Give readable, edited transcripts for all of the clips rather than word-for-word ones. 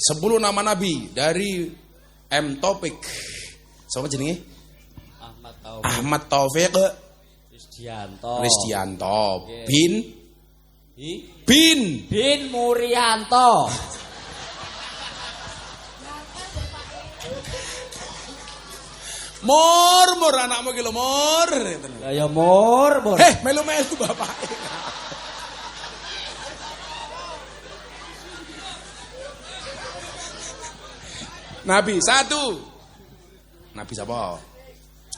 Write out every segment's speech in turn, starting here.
10 nama Nabi dari M Topik. Siapa jenenge? Ahmad Taufik Risdianto. Bin Murianto. Mur anakmu ki lho Mur. Ya Mur. Melu-melu bapak. Nabi 1. Nabi siapa?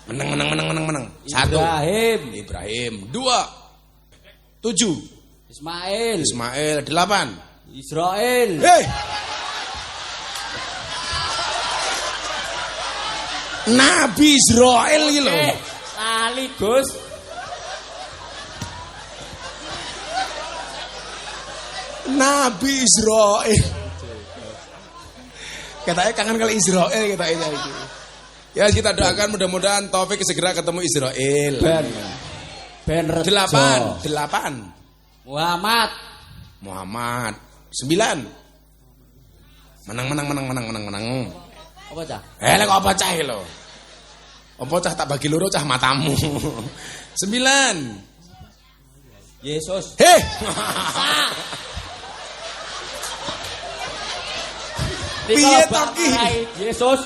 Menang. 1. Ibrahim. 2. 7. Ismail. 8. Israel. Nabi Israel iki lho. Lali Gus. Nabi Israel. Katanya kangen kali Israel katanya iki. Ya kita doakan mudah-mudahan Taufik segera ketemu Israel. Ben 8. Muhammad. 9. Menang. Apa cah? Lek apa cah lho? Apa cah tak bagi loro cah matamu. 9. Yesus. Piye to ki? Yesus.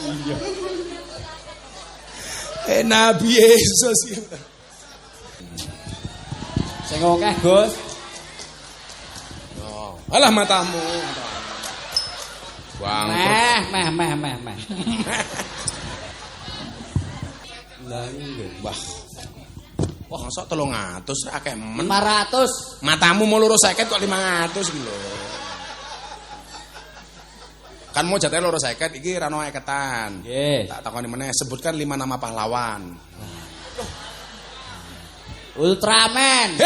Iya. Nabi Yesus. Sing akeh, Gus. Alah matamu. Meh. Wah. Wah, masa 300 akeh men. 500. Matamu mau loro 50 kok 500 iki lho. Kan mau jatah loro 50 iki ra ono eketan. Nggih. Tak takoni meneh, sebutkan 5 nama pahlawan. Ultraman.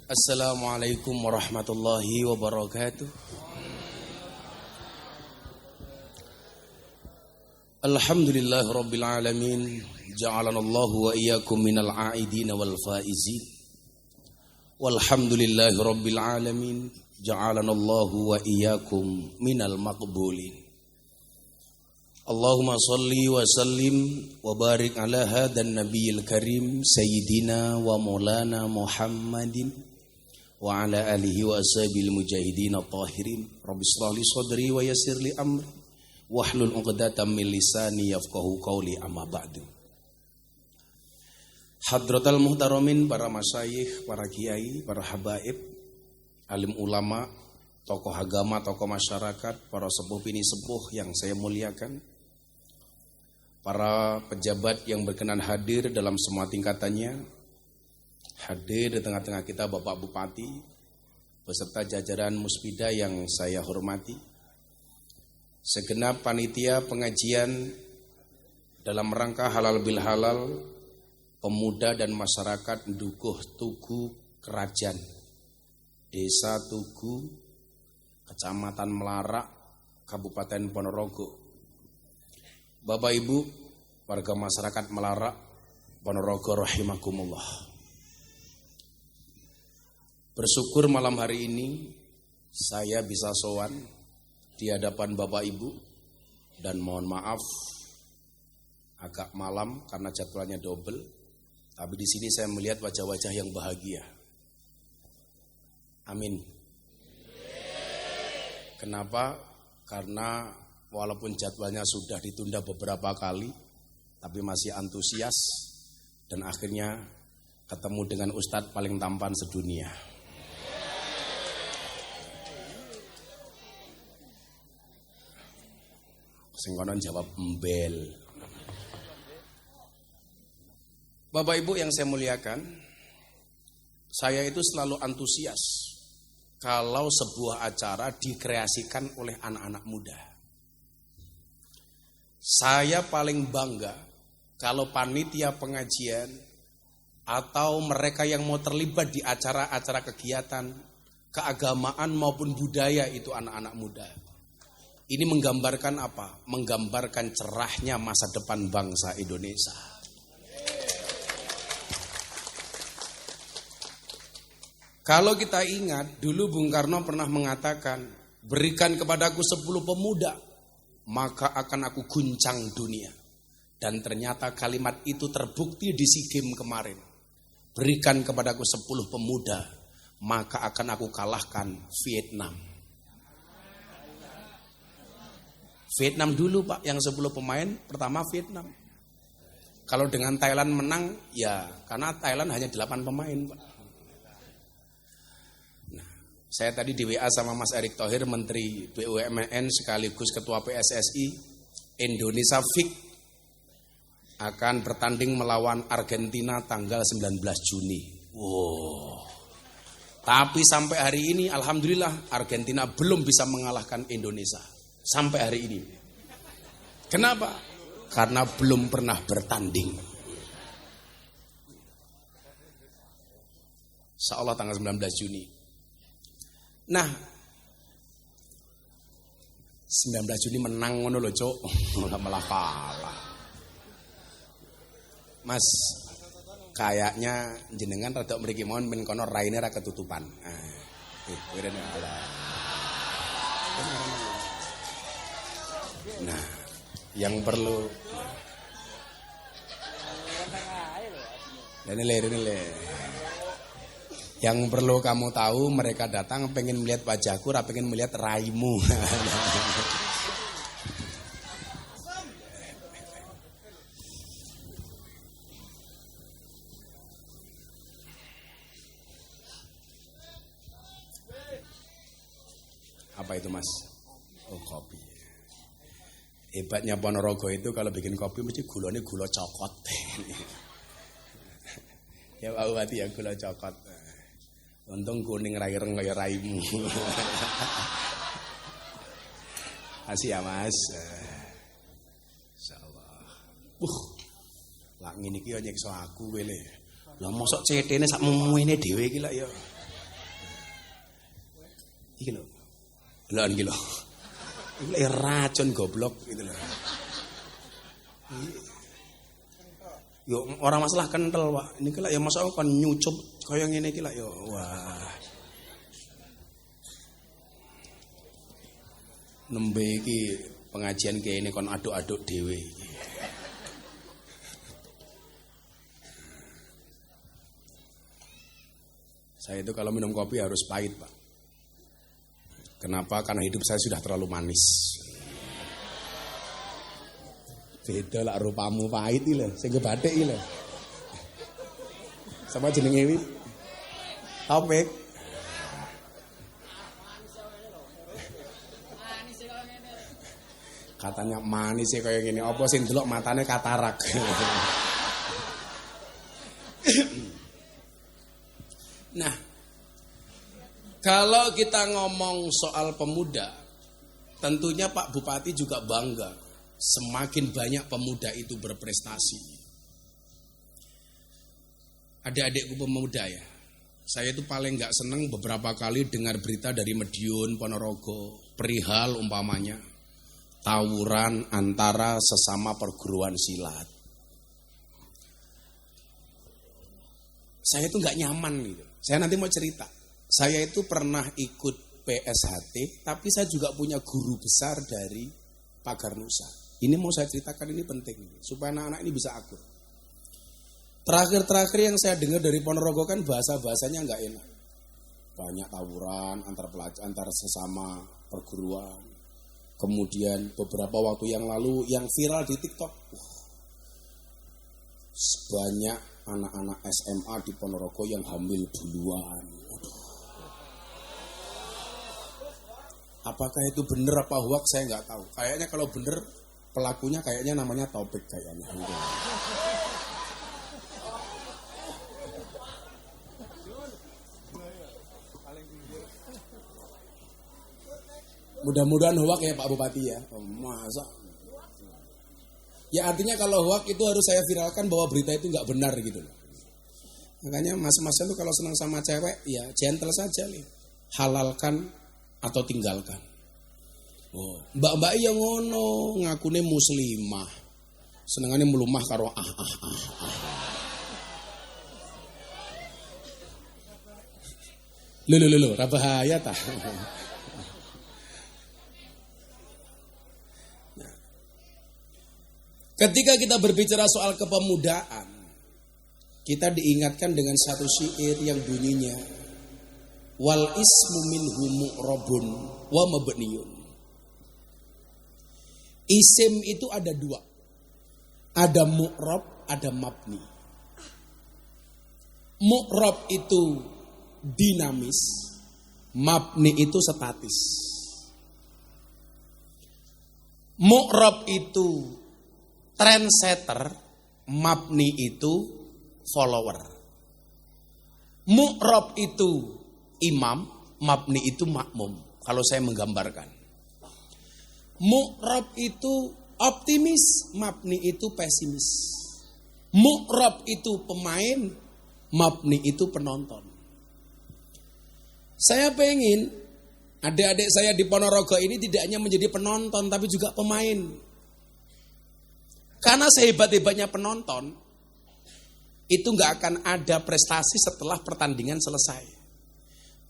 Assalamualaikum warahmatullahi wabarakatuh. Alhamdulillahirabbil alamin. Ja'alanallahu wa iyyakum minal a'idin wal faizin. Walhamdulillahirabbil alamin. Ja'alanallahu wa iyyakum minal maqbulin. Allahumma salli wa sallim wa barik ala hadan nabiyil karim sayyidina wa maulana Muhammadin wa ala alihi wa ashabil mujahidin at-tahirin. Rabbi shrah li sadri wa yassir li amri wahlul 'uqdatam min lisani yafqahu qawli, amma ba'du. Hadratal muhtaramin, para masyayikh, para kiai, para habaib, alim ulama, tokoh agama, tokoh masyarakat, para sepuh bini sepuh yang saya muliakan, para pejabat yang berkenan hadir dalam semua tingkatannya, hadir di tengah-tengah kita Bapak Bupati, beserta jajaran Muspida yang saya hormati, segenap panitia pengajian dalam rangka halal bil halal, pemuda dan masyarakat Dukuh Tugu Kerajaan, Desa Tugu, Kecamatan Melarak, Kabupaten Ponorogo. Bapak Ibu, warga masyarakat Melarak, Ponorogo rahimakumullah. Bersyukur malam hari ini saya bisa sowan di hadapan Bapak Ibu, dan mohon maaf agak malam karena jadwalnya double, tapi di sini saya melihat wajah-wajah yang bahagia. Amin. Kenapa? Karena walaupun jadwalnya sudah ditunda beberapa kali, tapi masih antusias dan akhirnya ketemu dengan Ustadz paling tampan sedunia. Sing konon jawab embel. Bapak Ibu yang saya muliakan, saya itu selalu antusias kalau sebuah acara dikreasikan oleh anak-anak muda. Saya paling bangga kalau panitia pengajian atau mereka yang mau terlibat di acara-acara kegiatan keagamaan maupun budaya itu anak-anak muda. Ini menggambarkan apa? Menggambarkan cerahnya masa depan bangsa Indonesia. Kalau kita ingat, dulu Bung Karno pernah mengatakan, berikan kepadaku 10 pemuda, maka akan aku guncang dunia. Dan ternyata kalimat itu terbukti di SEA Games kemarin. Berikan kepadaku 10 pemuda, maka akan aku kalahkan Vietnam. Vietnam dulu Pak, yang 10 pemain, pertama Vietnam. Kalau dengan Thailand menang, ya karena Thailand hanya 8 pemain Pak. Saya tadi di WA sama Mas Erick Thohir, Menteri BUMN sekaligus Ketua PSSI, Indonesia fix akan bertanding melawan Argentina tanggal 19 Juni. Wow. Tapi sampai hari ini alhamdulillah Argentina belum bisa mengalahkan Indonesia. Sampai hari ini. Kenapa? Karena belum pernah bertanding. Insyaallah tanggal 19 Juni. Nah, 19 Juni menang ngono lho, Cuk. Malah kalah. Mas, kayaknya jenengan rada mriki mawon men kono raine ra ketutupan. Nah, yang perlu ini. Yang perlu kamu tahu, mereka datang pengen melihat wajahku, pengen melihat raimu. Apa itu Mas? Oh, kopi. Hebatnya Ponorogo itu kalau bikin kopi mesti gulanya gula cokot. Ya Pak Bupati ya gula cokot. Untung kuning raireng kaya raimu. Kasih ya Mas. Insyaallah. Lah ngene iki yo nyiksa aku kowe le. Lah mosok cetene sak mumuine dhewe iki lak ya. Iki lho. Lha iki lho. Iki racun goblok gitu lho. Yo orang masalah kental Pak. Ini lak ya mosok kon nyucup kaya ngene iki lak ya. Wah. Nembe iki pengajian kene kon aduk-aduk dhewe iki. Saya itu kalau minum kopi harus pahit, Pak. Kenapa? Karena hidup saya sudah terlalu manis. Beda lah rupamu pahit iki lho, sing kebathik iki lho. Sama jenenge iki? Topik. Katanya manis sih kayak gini, apa sing delok matane katarak. Nah, kalau kita ngomong soal pemuda, tentunya Pak Bupati juga bangga. Semakin banyak pemuda itu berprestasi. Adik-adikku pemuda ya, saya itu paling gak seneng beberapa kali dengar berita dari Madiun, Ponorogo, perihal umpamanya tawuran antara sesama perguruan silat. Saya itu gak nyaman gitu. Saya nanti mau cerita. Saya itu pernah ikut PSHT, tapi saya juga punya guru besar dari Pagar Nusa. Ini mau saya ceritakan, ini penting supaya anak-anak ini bisa akur. Terakhir yang saya dengar dari Ponorogo kan bahasanya nggak enak. Banyak tawuran antar sesama perguruan. Kemudian beberapa waktu yang lalu yang viral di TikTok, banyak anak-anak SMA di Ponorogo yang hamil duluan. Apakah itu benar apa hoax saya nggak tahu. Kayaknya kalau benar pelakunya kayaknya namanya Topik kayaknya. Mudah-mudahan hoax ya Pak Bupati ya. Masa? Ya artinya kalau hoax itu harus saya viralkan bahwa berita itu nggak benar gitu loh. Makanya mas-mas itu kalau senang sama cewek ya gentle saja nih. Halalkan atau tinggalkan. Oh, mbak-mbak yang ngono ngakune muslimah. Senengane melumah karo Lho, ora bahaya ta. Ketika kita berbicara soal kepemudaan, kita diingatkan dengan satu syair yang bunyinya wal ismu minhu mu'rabun wa mabniyun. Isim itu ada dua. Ada mu'rab, ada mabni. Mu'rab itu dinamis, mabni itu statis. Mu'rab itu trendsetter, mabni itu follower. Mu'rab itu imam, mabni itu makmum. Kalau saya menggambarkan. Mu'rab itu optimis, mabni itu pesimis. Mu'rab itu pemain, mabni itu penonton. Saya pengen adik-adik saya di Ponorogo ini tidak hanya menjadi penonton tapi juga pemain. Karena sehebat-hebatnya penonton, itu nggak akan ada prestasi setelah pertandingan selesai.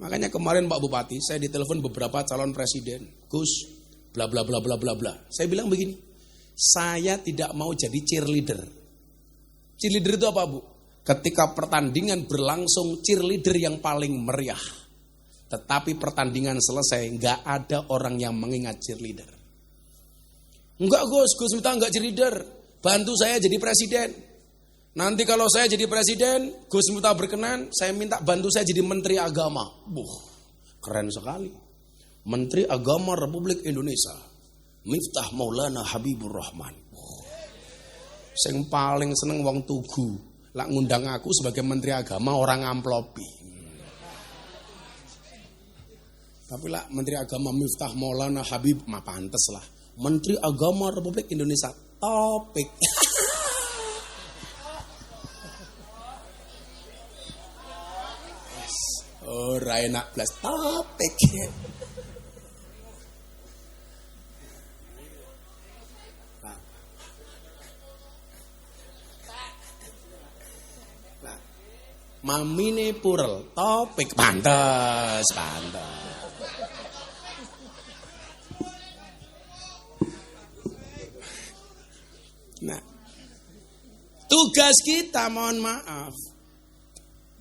Makanya kemarin Pak Bupati, saya ditelepon beberapa calon presiden, Gus, bla bla bla bla bla bla. Saya bilang begini, saya tidak mau jadi cheerleader. Cheerleader itu apa, Bu? Ketika pertandingan berlangsung, cheerleader yang paling meriah. Tetapi pertandingan selesai, nggak ada orang yang mengingat cheerleader. Enggak Gus minta enggak cheerleader. Bantu saya jadi presiden. Nanti kalau saya jadi presiden, Gus minta berkenan, saya minta bantu saya jadi menteri agama. Keren sekali. Menteri Agama Republik Indonesia. Miftah Maulana Habibur Rahman. Sing paling seneng wong tugu. Lak ngundang aku sebagai menteri agama orang amplopi. Tapi lah menteri agama Miftah Maulana Habib mah pantes lah. Menteri Agama Republik Indonesia topik. Ora enak blas topik. Nah, mamine purel topik pantes. Nah, tugas kita mohon maaf,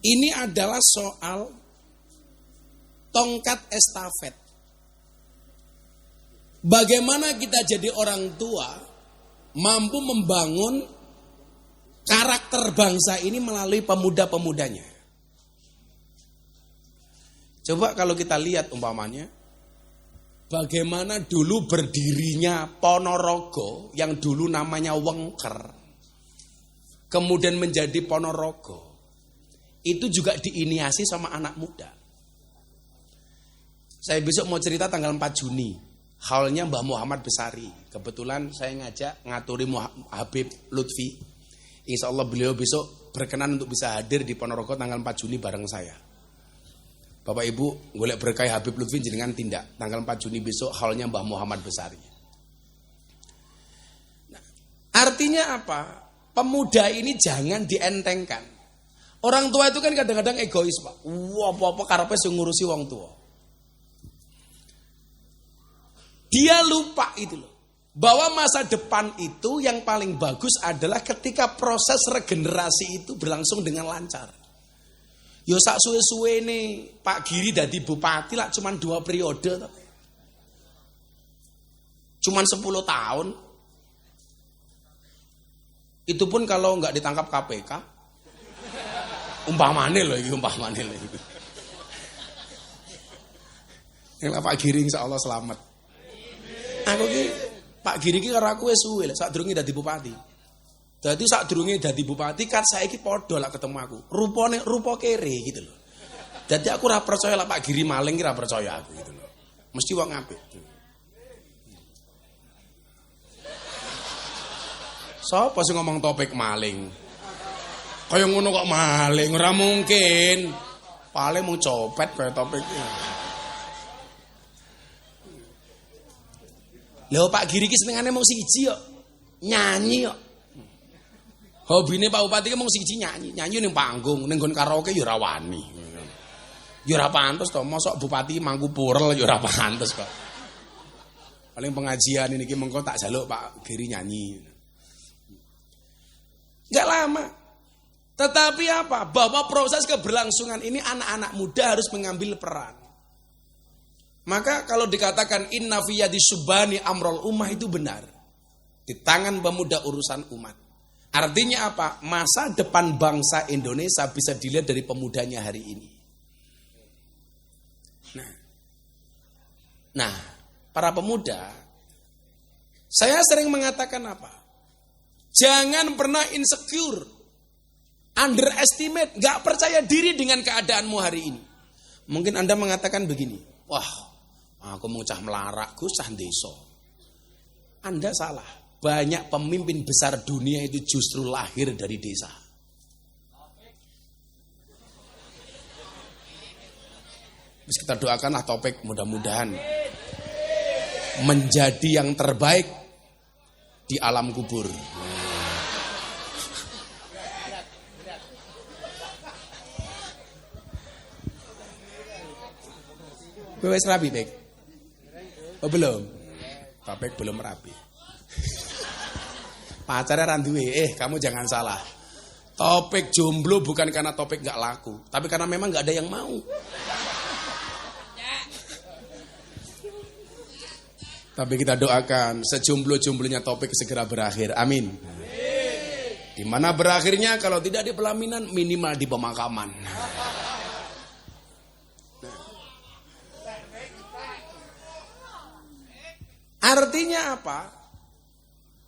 ini adalah soal tongkat estafet. Bagaimana kita jadi orang tua mampu membangun karakter bangsa ini melalui pemuda-pemudanya. Coba kalau kita lihat umpamanya, bagaimana dulu berdirinya Ponorogo yang dulu namanya Wengker, kemudian menjadi Ponorogo, itu juga diinisiasi sama anak muda. Saya besok mau cerita tanggal 4 Juni, haulnya Mbah Muhammad Besari. Kebetulan saya ngajak ngaturi Habib Lutfi. Insya Allah beliau besok berkenan untuk bisa hadir di Ponorogo tanggal 4 Juni bareng saya. Bapak Ibu, golek berkah Habib Lutfi jenengan tindak. Tanggal 4 Juni besok haulnya Mbah Muhammad Besari. Nah, artinya apa? Pemuda ini jangan dientengkan. Orang tua itu kan kadang-kadang egois, Pak. Wah, apa-apa karepe sing ngurusi wong tua. Dia lupa itu loh. Bahwa masa depan itu yang paling bagus adalah ketika proses regenerasi itu berlangsung dengan lancar. Yo sak suwe-suwe nih Pak Giri dadi bupati lah cuman 2 periode toh. Cuman 10 tahun. Itu pun kalau nggak ditangkap KPK. Umpamane loh iki umpamane loh iki. Yang Pak Giri insyaallah selamat. Aku ki Pak Giri ki karo aku wis suwe lho sadurunge dadi bupati. Dadi sadurunge dadi bupati kan saiki padha lah ketemu aku. Rupane rupa kere gitu loh. Dadi aku ora percaya lah Pak Giri maling ki ora percaya aku gitu loh. Mesti wong apik. Sapa sing ngomong topik maling? Kaya ngono kok maling, ora mungkin. Paling mau copet kaya topiknya. Lho Pak Giri ki senengane mung siji kok. Nyanyi kok. Hobine Pak Bupati ki mung siji nyanyi. Nyanyi ning panggung, ning nggon karaoke ya ora wani. Ya ora pantes to, mosok bupati Mangkupurel ya ora pantes kok. Paling pengajian ini mengko tak jaluk Pak Giri nyanyi. Enggak lama. Tetapi apa? Bahwa proses keberlangsungan ini anak-anak muda harus mengambil peran. Maka kalau dikatakan inna fi yadi subani amrul ummah itu benar. Di tangan pemuda urusan umat. Artinya apa? Masa depan bangsa Indonesia bisa dilihat dari pemudanya hari ini. Nah, para pemuda, saya sering mengatakan apa? Jangan pernah insecure, underestimate, gak percaya diri dengan keadaanmu hari ini. Mungkin Anda mengatakan begini, wah, aku mau cah melarak, Gus cah deso. Anda salah. Banyak pemimpin besar dunia itu justru lahir dari desa. Terus kita doakanlah Topik mudah-mudahan menjadi yang terbaik di alam kubur. Wes rapi, Pek? Oh belum? Topik belum rapi. Pacarnya randuwe, kamu jangan salah. Topik jomblo bukan karena Topik gak laku, tapi karena memang gak ada yang mau. Tapi kita doakan sejomblo-jomblonya Topik segera berakhir, amin. Di mana berakhirnya kalau tidak di pelaminan minimal di pemakaman. Artinya apa?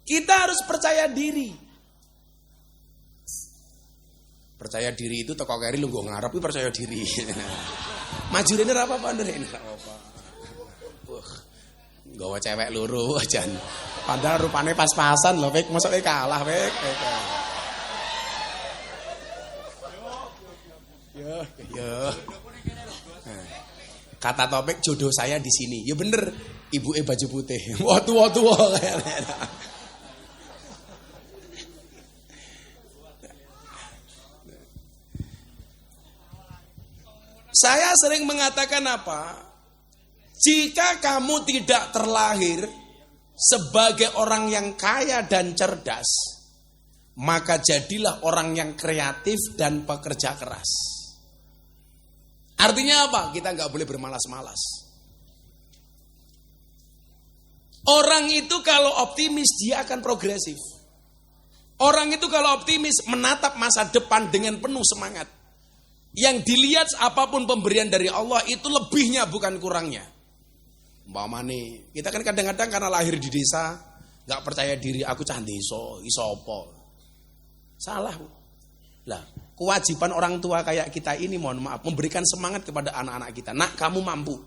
Kita harus percaya diri. Percaya diri itu toko keri lu gue ngarep percaya diri. Maju ini apa ini apa. Gawa cewek luru aja. Padahal rupanya pas-pasan loh, Pek. Masuk kalah, Pek. Yo. Kata Topik jodoh saya di sini. Ya bener, ibu baju putih. Wah tua. Saya sering mengatakan apa? Jika kamu tidak terlahir sebagai orang yang kaya dan cerdas, maka jadilah orang yang kreatif dan pekerja keras. Artinya apa? Kita nggak boleh bermalas-malas. Orang itu kalau optimis dia akan progresif. Orang itu kalau optimis menatap masa depan dengan penuh semangat. Yang dilihat apapun pemberian dari Allah itu lebihnya bukan kurangnya. Umpamane, kita kan kadang-kadang karena lahir di desa nggak percaya diri, aku cah deso, iso apa. Salah. Lah, kewajiban orang tua kayak kita ini mohon maaf memberikan semangat kepada anak-anak kita. Nak, kamu mampu.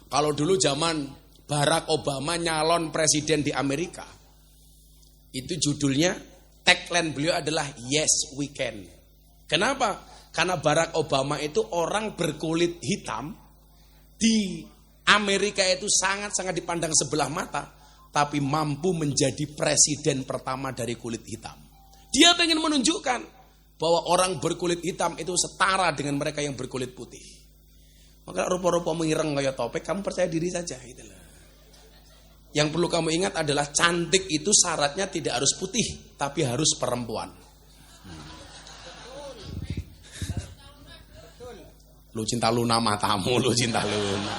Kalau dulu zaman Barack Obama nyalon presiden di Amerika, itu judulnya tagline beliau adalah Yes We Can. Kenapa? Karena Barack Obama itu orang berkulit hitam di Amerika itu sangat-sangat dipandang sebelah mata, tapi mampu menjadi presiden pertama dari kulit hitam. Dia ingin menunjukkan bahwa orang berkulit hitam itu setara dengan mereka yang berkulit putih. Maka rupa-rupa mengireng kayak Topik, kamu percaya diri saja. Itulah. Yang perlu kamu ingat adalah cantik itu syaratnya tidak harus putih, tapi harus perempuan. Lu cinta Luna matamu, lu cinta Luna.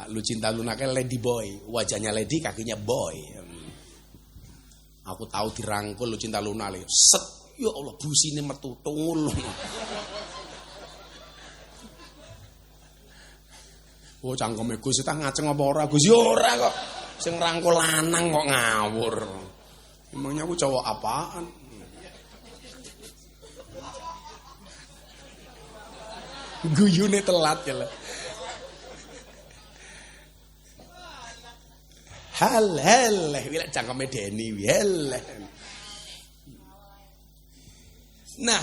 Nah, lu cinta Luna kayak lady boy, wajahnya lady, kakinya boy. Aku tahu dirangkul lu cinta Luna le. Set, ya Allah busine metu tungul. Oh cangkeme Gus tak ngaceng apa ora Gus? Ya ora kok. Sing rangkul lanang kok ngawur. Emangnya aku cowok apaan? Guyune telat ya lah. Hal wila cangkeme Deni hal. Nah,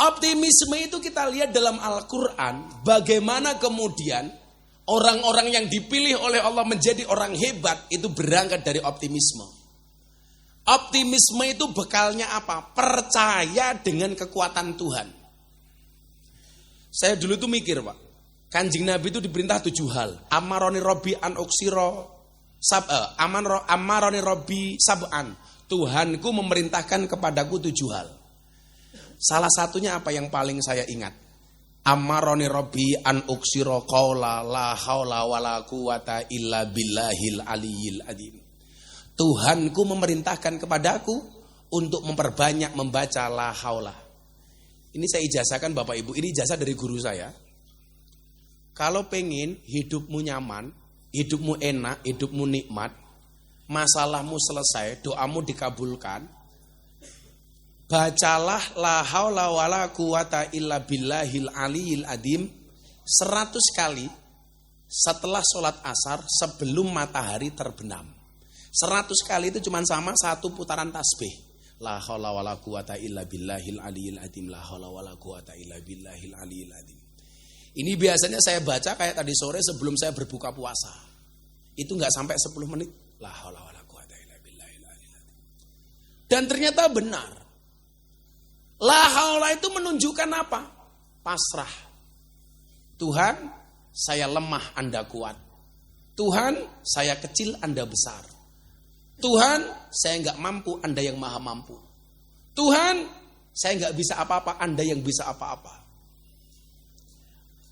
optimisme itu kita lihat dalam Al-Qur'an bagaimana kemudian orang-orang yang dipilih oleh Allah menjadi orang hebat itu berangkat dari optimisme. Optimisme itu bekalnya apa? Percaya dengan kekuatan Tuhan. Saya dulu tuh mikir, Pak. Kanjeng Nabi itu diperintah 7 hal. Amaroni Robbi an uksiro amaroni Robbi sab'an. Tuhanku memerintahkan kepadaku 7 hal. Salah satunya apa yang paling saya ingat? Amaroni Robbi an uksiro qaula la haula wala quwata illa billahil aliyil adim. Tuhanku memerintahkan kepadaku untuk memperbanyak membaca la haula. Ini saya ijazahkan Bapak Ibu, ini ijazah dari guru saya. Kalau pengen hidupmu nyaman, hidupmu enak, hidupmu nikmat, masalahmu selesai, doamu dikabulkan, bacalah la haula wala quwata illa billahil aliyil adim 100 kali setelah sholat asar sebelum matahari terbenam. 100 kali itu cuma sama 1 putaran tasbih. La haula wala quwata illa billahil aliyil adim, la haula wala quwata illa billahil aliyil adim. Ini biasanya saya baca kayak tadi sore sebelum saya berbuka puasa. Itu enggak sampai 10 menit. La haula wala quwata illa billahil aliyil adim. Dan ternyata benar. La haula itu menunjukkan apa? Pasrah. Tuhan, saya lemah, Anda kuat. Tuhan, saya kecil, Anda besar. Tuhan, saya enggak mampu, Anda yang maha mampu. Tuhan, saya enggak bisa apa-apa, Anda yang bisa apa-apa.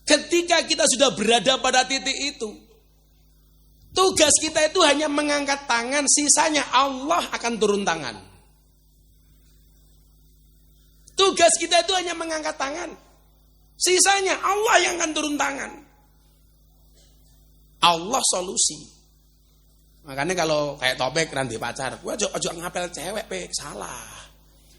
Ketika kita sudah berada pada titik itu, tugas kita itu hanya mengangkat tangan, sisanya Allah akan turun tangan. Tugas kita itu hanya mengangkat tangan, sisanya Allah yang akan turun tangan. Allah solusi. Makanya kalau kayak Topik ranti pacar, gua ojo ngapel cewek pe, salah.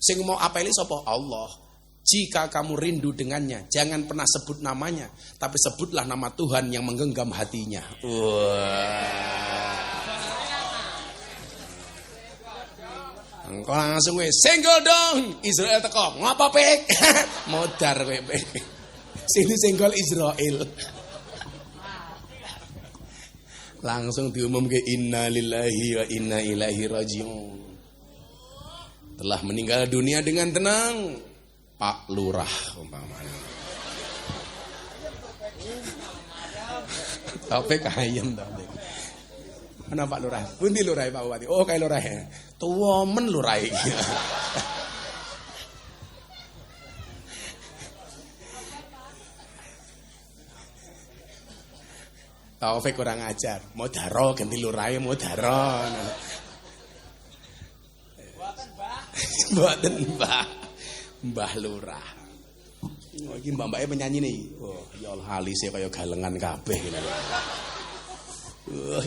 Sing mau apeli sapa? Allah. Jika kamu rindu dengannya, jangan pernah sebut namanya, tapi sebutlah nama Tuhan yang menggenggam hatinya. Wah. Engkau langsung weh, senggol dong, Israel teko. Ngapa pek? Modar kowe pek. Sini senggol Israel. Langsung diumum ke inna lillahi wa inna ilaihi rajiun. Telah meninggal dunia dengan tenang Pak Lurah umpamanya. Topik ayam topik. Mana Pak Lurah? Pundi Lurah Pak Bupati? Oh kayak Lurah ya. Tua men Lurah iki. Taufik kurang ajar. Modaro ganti Lurah modaro. Mboten Mbah. Mbah Lurah. Oh iki mbak-mbake penyanyi nih. Oh ya Allah halise kaya galengan kabeh ngene.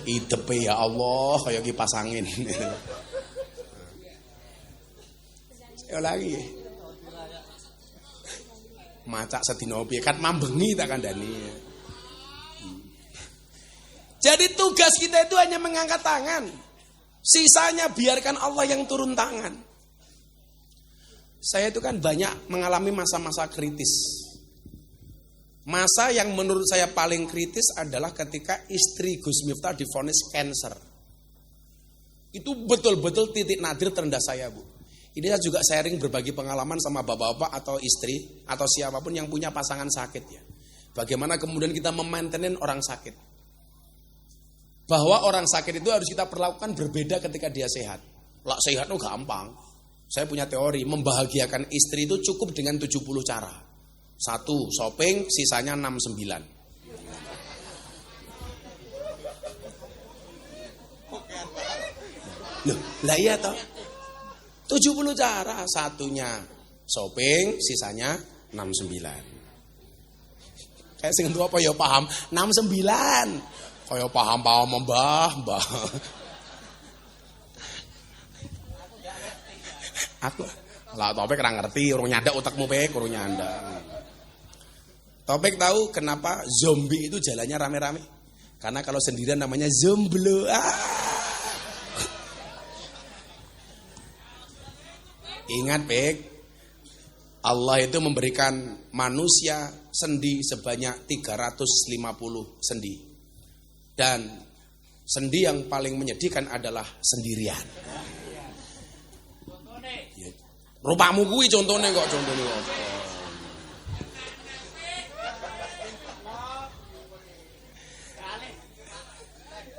Idepe ya Allah kaya kipas angin. Saya lagi. Macak sedina piye kan mambengi tak kandhani. Jadi tugas kita itu hanya mengangkat tangan. Sisanya biarkan Allah yang turun tangan. Saya itu kan banyak mengalami masa-masa kritis. Masa yang menurut saya paling kritis adalah ketika istri Gus Miftah divonis kanker. Itu betul-betul titik nadir terendah saya, Bu. Ini saya juga sharing berbagi pengalaman sama bapak-bapak atau istri atau siapapun yang punya pasangan sakit ya. Bagaimana kemudian kita memaintain orang sakit. Bahwa orang sakit itu harus kita perlakukan berbeda ketika dia sehat. Lah sehat itu gampang. Saya punya teori, membahagiakan istri itu cukup dengan 70 cara. 1, shopping, sisanya 69. Loh, lah iya toh. 70 cara, satunya shopping, sisanya 69. Kayak sing tua apa ya paham, 69. Kaya paham-paham mbah. Aku lah Topik ora ngerti, urung nyandak otakmu pek, urung nyandak. Topik tahu kenapa zombie itu jalannya rame-rame? Karena kalau sendirian namanya zomblo. Ingat pek, Allah itu memberikan manusia sendi sebanyak 350 sendi. Dan sendi yang paling menyedihkan adalah sendirian. Rupamu kuwi contone kok contone apa?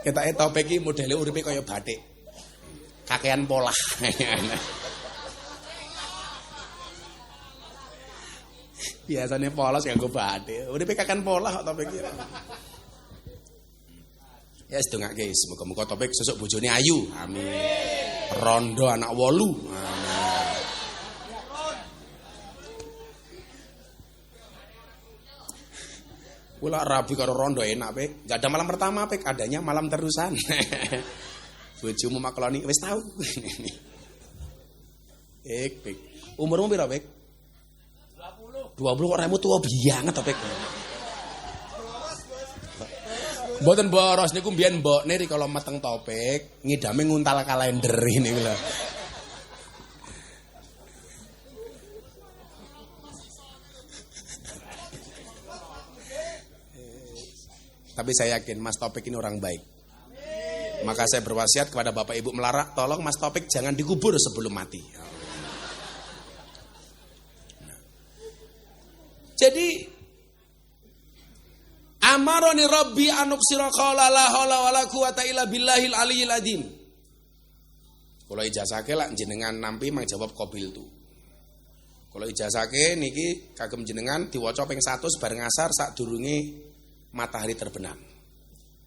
Ketake topik iki modele uripe kaya batik. Kakean pola. Biasanya polos nganggo batik. Uripe kakean pola kok topik iki. Ya sedongake semoga-moga topik sesuk bojone ayu. Amin. Rondo anak 8. Amin. Kula rabi karo rondo enak, Pek. Enggak ada malam pertama, Pek. Adanya malam terusan. Bojomu makloni wis tahu. Pek. Umurmu piro, Pek? 20. 20 kok remu tuwa banget, Pek. Mboten boros niku mbiyen mbokne rikala meteng topik, ngidame nguntal kalender ini lho. Tapi saya yakin Mas Topik ini orang baik. Maka saya berwasiat kepada Bapak Ibu Melarak, tolong Mas Topik jangan dikubur sebelum mati. Jadi amaroni Rabbi anuksira qala la haula wala quwata illa billahil aliyil azim. Kula ijazahke lak jenengan nampi mang jawab qabil tu. Kula ijazahke niki kagem jenengan diwaca ping 100 bareng asar sadurunge matahari terbenam.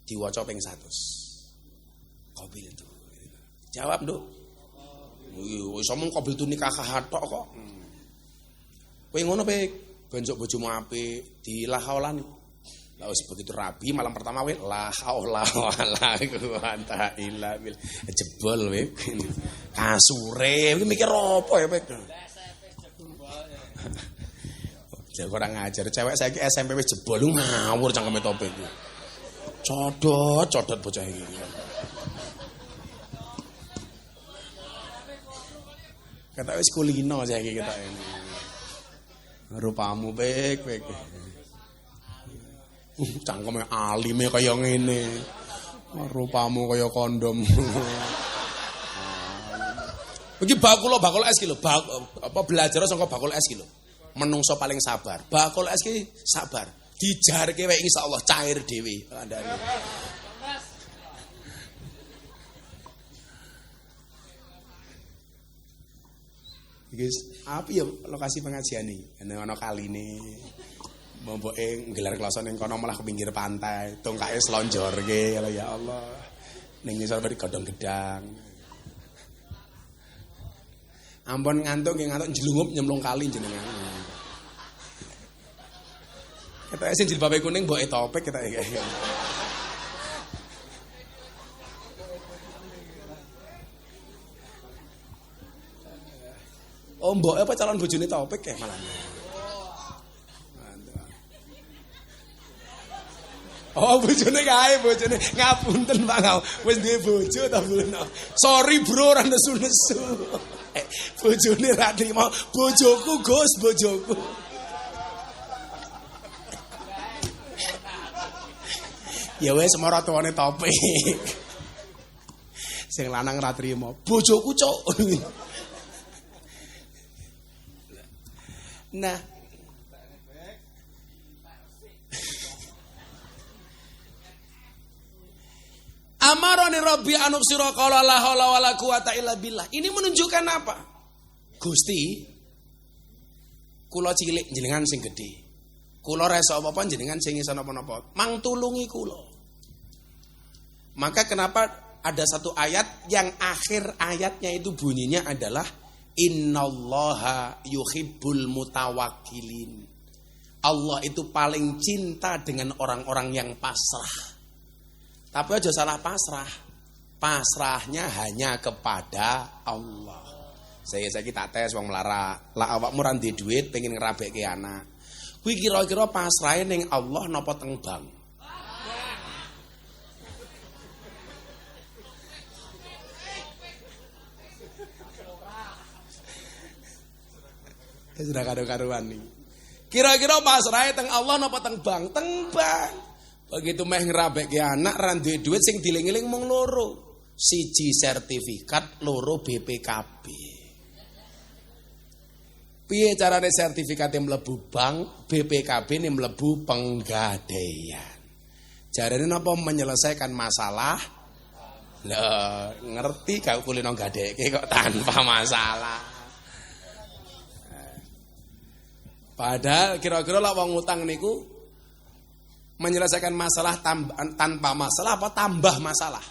Diwaca ping 100. Qabil itu. Jawab, Nduk. Wis omong qabil tu nikah tok kok. Kowe ngono, Pek. Benjok bojomu apik, dilahaulan. Lah wis begitu rabi malam pertama we la haula wala quwata illa billah. Jebol we. Kasure iki mikir apa ya, Pek? Jangan kurang ngajar, cewek saiki SMP wis jebol ngawur cangkeme topik. Codot bocah iki. Kata wis kulino saiki kita ini. Rupamu Pek. Cangkeme alime kaya ngene. Rupamu kaya kondom. Iki bakul es ki lho, apa belajar saka bakul es ki lho. Menungso paling sabar. Bakul es ki sabar. Dijarke wae insyaallah cair dhewe. Kandhane. Iki api ya lokasi pengajian iki. Ana kaline. Mbok-mboke nggelar klasa ning kono malah ke pinggir pantai, tongkake slonjorke ya Allah. Ning ngisor bari godhong-gedang. Ampun ngantuk njlungup nyemplung kali jenengan. Ketoke sing jilbabe kuning mboke topik ketoke. Oh mboke apa calon bojone topik kae malah. Oh bojone kae bojone ngapunten Pak. Wis duwe bojo ta belum? Sorry bro ora nesu-nesu. Bojone ra trimo, bojoku Gus, bojoku. Ya wis semara tuwane topik. Sing lanang ra trimo, bojoku cuk. Nah. Amaroni Rabbi anuksira qala la haula wala quwata illa billah. Ini menunjukkan apa? Gusti, kula cilik jenengan sing gedhe. Kula resa apa-apa jenengan sing iso napa-napa. Mang tulungi kula. Maka kenapa ada satu ayat yang akhir ayatnya itu bunyinya adalah innallaha yuhibbul mutawakkilin. Allah itu paling cinta dengan orang-orang yang pasrah. Tapi aja salah pasrah. Pasrahnya hanya kepada Allah. Saya tak tes wong melarat. Lah awakmu ra ndek dhuwit pengen ngerabekke anak. Kuwi kira-kira pasrahe ning Allah napa teng bank? Sudah karo-karuan nih. Kira-kira pasrahe teng Allah napa teng bank? Teng bank. Begitu meh ngerabekke anak ra duwe duit sing diling-iling mung loro. Siji sertifikat, loro BPKB. Piye carane sertifikat yang mlebu bank, BPKB ini mlebu penggadaian. Jarane napa menyelesaikan masalah? Lah, ngerti gak kulino gadekke kok tanpa masalah. Padahal kira-kira lah wong utang niku menyelesaikan masalah tanpa masalah apa tambah masalah?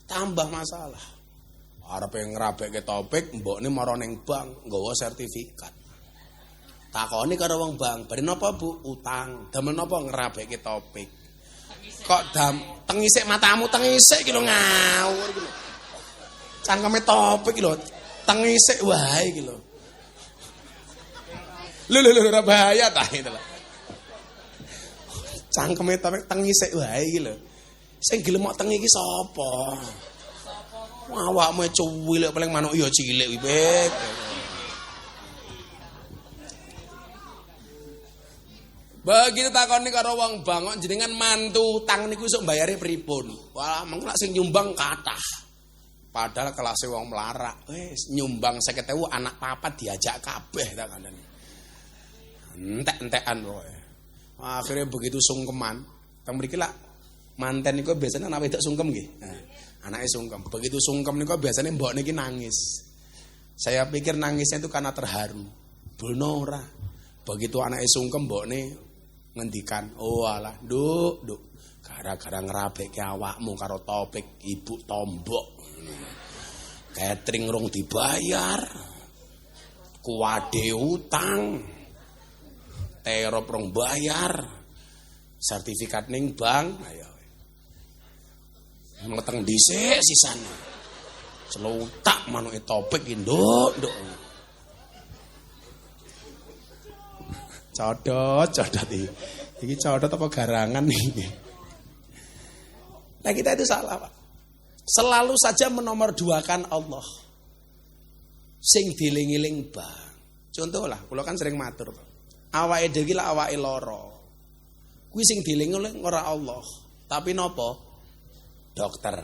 Tambah masalah. Arepe ngrabekke topik, mbokne mara ning bank nggawa sertifikat. Takoni karo wong bank, "Bari napa Bu? Utang. Damel napa ngrabekke topik?" Kok tengisik matamu tengisik iki lho ngawur iki lho. Cangkeme topik iki lho, tengisik wae iki lho. Lho ora bahaya ta itu lho. Cangkeme topik tengisik wae iki lho. Sing gelem mok tengi iki sapa? Awakmu cuwilek paling manuk ya cilik wipik. Begitu takoni karo wong bank, jenengan mantu utang niku iso mbayare pripun? Wah, mengko sing nyumbang kathah. Padahal kelasé wong melarat, wis nyumbang 50.000 anak papat diajak kabeh tak kandhani. Entek-entekan pokoke. Akhirnya begitu sungkeman, teng mriki lak manten niku biasanya anak wedok sungkem nggih. Nah, anake sungkem. Begitu sungkem niku biasanya mbok niki nangis. Saya pikir nangisnya itu karena terharu. Bono ora. Begitu anake sungkem mbokne ngendikan, "Oh alah, Nduk, gara-gara ngrabekke awakmu karo topik ibu tombok. Catering rong dibayar. Kuwade utang. Terop rong bayar. Sertifikat ning bank, ayo. Ngeteng dhisik sisane. Celutak manuke topik iki, Nduk. Codot iki codot apa garangan nih? Nah kita itu salah Pak. Selalu saja menomorduakan Allah. Sing diling-iling bang. Contoh lah, kula kan sering matur Pak. Awake dhewe iki lak awake lara. Kuwi sing diling-iling ora Allah, tapi napa? Dokter.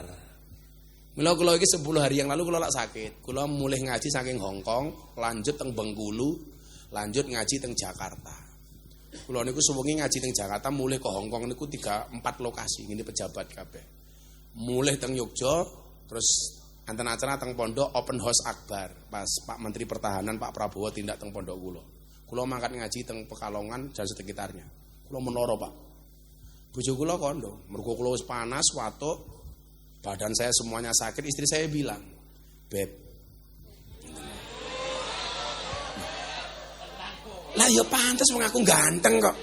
Mila kula iki 10 hari yang lalu kula lak sakit. Kula mulih ngaji saking Hongkong, lanjut teng Bengkulu, lanjut ngaji teng Jakarta. Kula niku suwengi ngaji teng Jakarta, mulih ke Hongkong niku 3-4 lokasi ngene pejabat kabeh. Mulih teng Yogya, terus enten acara teng pondok open house akbar. Pas Pak Menteri Pertahanan Pak Prabowo tindak teng pondok kula. Kula mangkat ngaji teng Pekalongan dan sekitarnya. Kula menara Pak. Bojo kula kondo, mergo kula wis panas watuk, badan saya semuanya sakit, istri saya bilang, "Beb, lah ya pantes wong aku ganteng kok.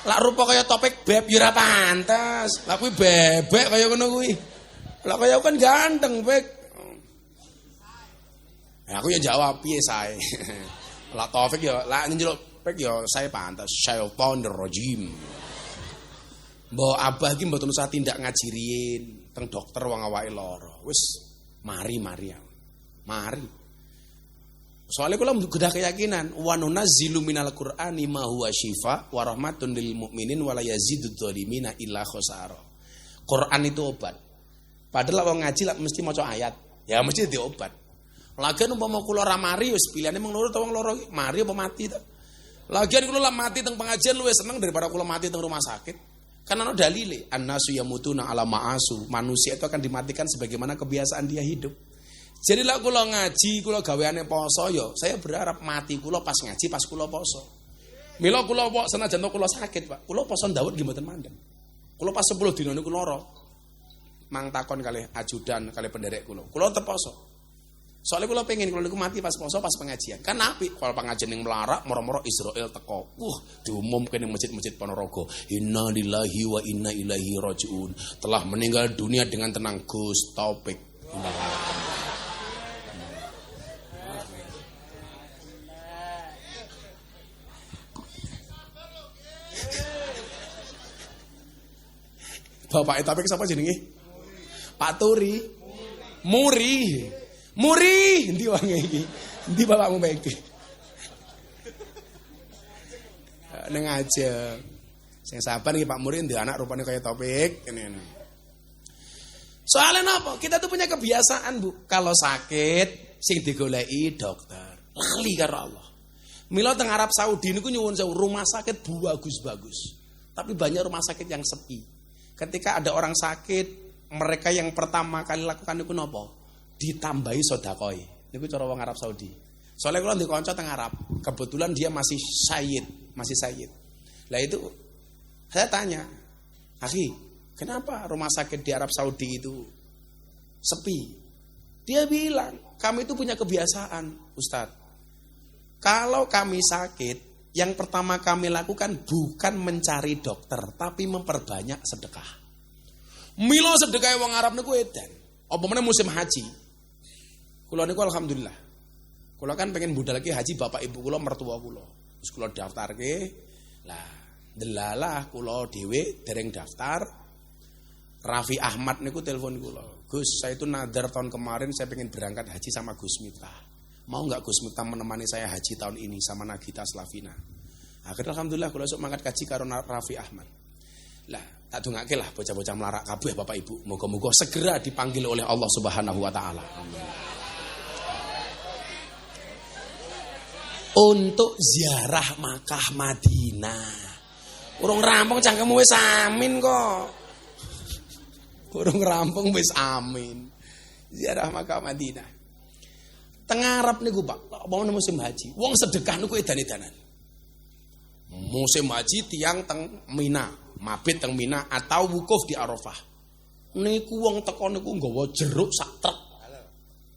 Lah rupa kaya topik beb ya ora pantes. Lah kuwi bebek kaya ngono kuwi. Lah kaya kan ganteng, Bek." Nah, aku ya jawab piye sae. Lah Taufik ya, lah njeluk Bek ya saya pantes. Syaitonir rajim. Mbok abah iki mboten usah tindak ngaji riyin teng dokter wong awake lara. Wis mari. Soalnya kula udah keyakinan wa nunazzilu minal qur'ani ma huwa syifa wa rahmatun lil mu'minin wa la yazidudz zalimina illa khosara. Quran itu obat. Padahal wong ngaji lah mesti maca ayat. Ya mesti di obat. Lagian umpama kula ora mari wis pilihane mung loro ta wong loro mari apa mati ta. Lagian kula mati teng pengajian luwih seneng daripada kula mati teng rumah sakit. Karena ana dalile annasu yamutuna ala ma'asu. Manusia itu akan dimatikan sebagaimana kebiasaan dia hidup. Jadi lah kula ngaji, kula gaweane poso ya, saya berharap mati kula pas ngaji, pas kula poso. Mila kula kok senajan kula sakit, Pak. Kula poso ndawet nggih mboten mandeng. Kula pas 10 dina niku lara. Mang takon kalih ajudan kalih penderek kula. Kula tetep poso. Soalnya kula pengen kula niku mati pas poso pas pengajian. Kan apik kalau pengajian ning melarak moro-moro Israel teko. Diumumke ning masjid-masjid Ponorogo. Inna lillahi wa inna ilaihi rajiun. Telah meninggal dunia dengan tenang Gus Taufik. Bapak Taufik sapa jenenge? Pak Turi. Muri, endi wange iki? Endi bapakmu iki? Neng aja. Sing sabar iki Pak Muri ndek anak rupane kaya Taufik ngene. Soalnya napa? Kita tuh punya kebiasaan, Bu. Kalau sakit sing digoleki dokter. Lali karo Allah. Mila teng Arab Saudi niku nyuwun sewu rumah sakit bagus-bagus. Tapi banyak rumah sakit yang sepi. Ketika ada orang sakit, mereka yang pertama kali lakukan niku napa? Ditambahi sedekah. Niku cara wong Arab Saudi. Soalnya kula ndek kanca teng Arab, kebetulan dia masih sayyid. Lah itu saya tanya, "Akhi, kenapa rumah sakit di Arab Saudi itu sepi?" Dia bilang, "Kami itu punya kebiasaan, Ustadz. Kalau kami sakit, yang pertama kami lakukan bukan mencari dokter, tapi memperbanyak sedekah." Mila sedekah wong Arab niku edan. Apa meneh musim haji. Kula niku alhamdulillah. Kula kan pengen budal lagi haji bapak ibu kula mertua kula. Terus kula daftarke. Lah, delalah kula dhewe dereng daftar. Raffi Ahmad niku telepon kula. "Gus, saya itu nadar tahun kemarin saya pengen berangkat haji sama Gus Miftah. Mau nggak Gus Miftah menemani saya haji tahun ini sama Nagita Slavina?" Akhirnya alhamdulillah kula esuk mangkat kaji karo Raffi Ahmad. Lah, tak dongake lah bocah-bocah melarat kabeh Bapak Ibu. Moga-moga segera dipanggil oleh Allah Subhanahu wa taala. Amin. Untuk ziarah Makkah Madinah. Urung rampung cangkemmu wis amin kok. Urung rampung wis amin. Ziarah Makkah Madinah. Teng Arab niku Pak, apa musim haji. Wong sedekah niku edan-edanan. Musim haji tiang teng Mina, mabit teng Mina atau wukuf di Arafah. Niku wong teko niku nggawa jeruk sak truk.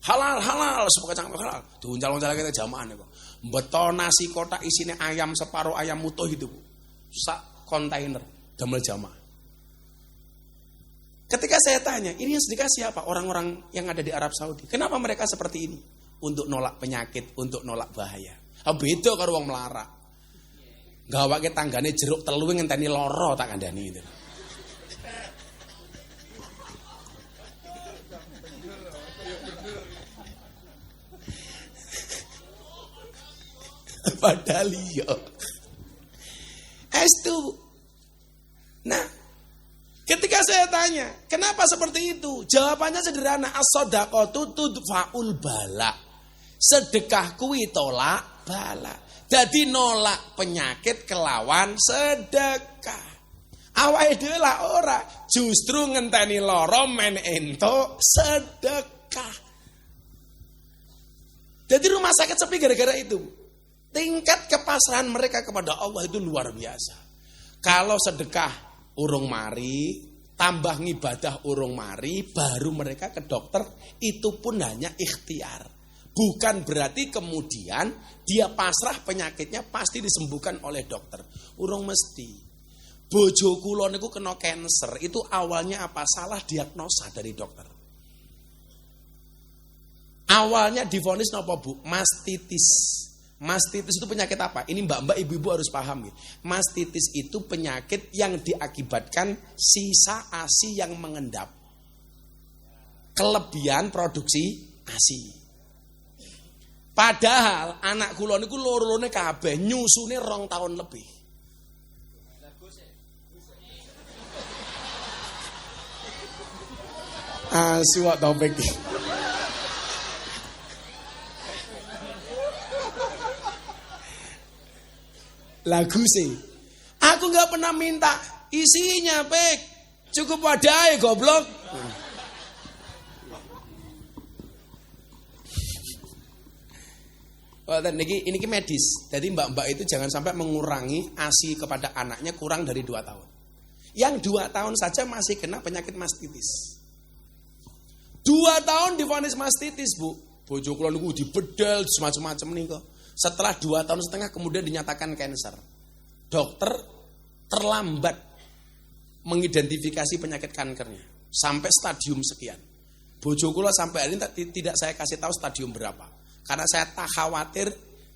Halal, sepokok cangkem halal. Diuncal-uncal kita jamaah niku. Beto nasi kotak isine ayam separuh ayam utuh itu, Bu. Sak kontainer damel jamaah. Ketika saya tanya, ini yang sedekah siapa? Orang-orang yang ada di Arab Saudi. Kenapa mereka seperti ini? Untuk nolak penyakit, untuk nolak bahaya. Beda karo wong melarat. Gawake tanggane jeruk telu ngenteni lara tak kandhani itu. Padahal iya. Estu. Nah, ketika saya tanya, kenapa seperti itu? Jawabannya sederhana, as-shadaqatu tudfa'ul bala. Sedekah kuwi tolak bala. Jadi nolak penyakit kelawan sedekah. Awake dhewe lah ora, justru ngenteni lara men entuk sedekah. Jadi rumah sakit sepi gara-gara itu. Tingkat kepasrahan mereka kepada Allah itu luar biasa. Kalau sedekah urung mari, tambah ngibadah urung mari, baru mereka ke dokter, itu pun hanya ikhtiar. Bukan berarti kemudian dia pasrah penyakitnya pasti disembuhkan oleh dokter. Urung mesti. Bojo kula niku kena cancer, itu awalnya apa? Salah diagnosa dari dokter. Awalnya divonis napa, Bu? Mastitis. Mastitis itu penyakit apa? Ini mbak-mbak, ibu-ibu harus paham ya. Mastitis itu penyakit yang diakibatkan sisa ASI yang mengendap. Kelebihan produksi ASI. Padahal anak kula niku loro-lorone kabeh nyusune 2 tahun lebih. Siwak topik. Lagu sih. Aku nggak pernah minta isinya, Pek. Cukup wadai goblok. Oh, ini medis. Jadi mbak-mbak itu jangan sampai mengurangi ASI kepada anaknya kurang dari 2 tahun. Yang 2 tahun saja masih kena penyakit mastitis. 2 tahun divonis mastitis, Bu. Bojo kula niku dibedel semacam-macam nih kok. Setelah 2 tahun setengah kemudian dinyatakan kanker. Dokter terlambat mengidentifikasi penyakit kankernya sampai stadium sekian. Bojo kula sampai hari ini tidak saya kasih tahu stadium berapa. Karena saya tak khawatir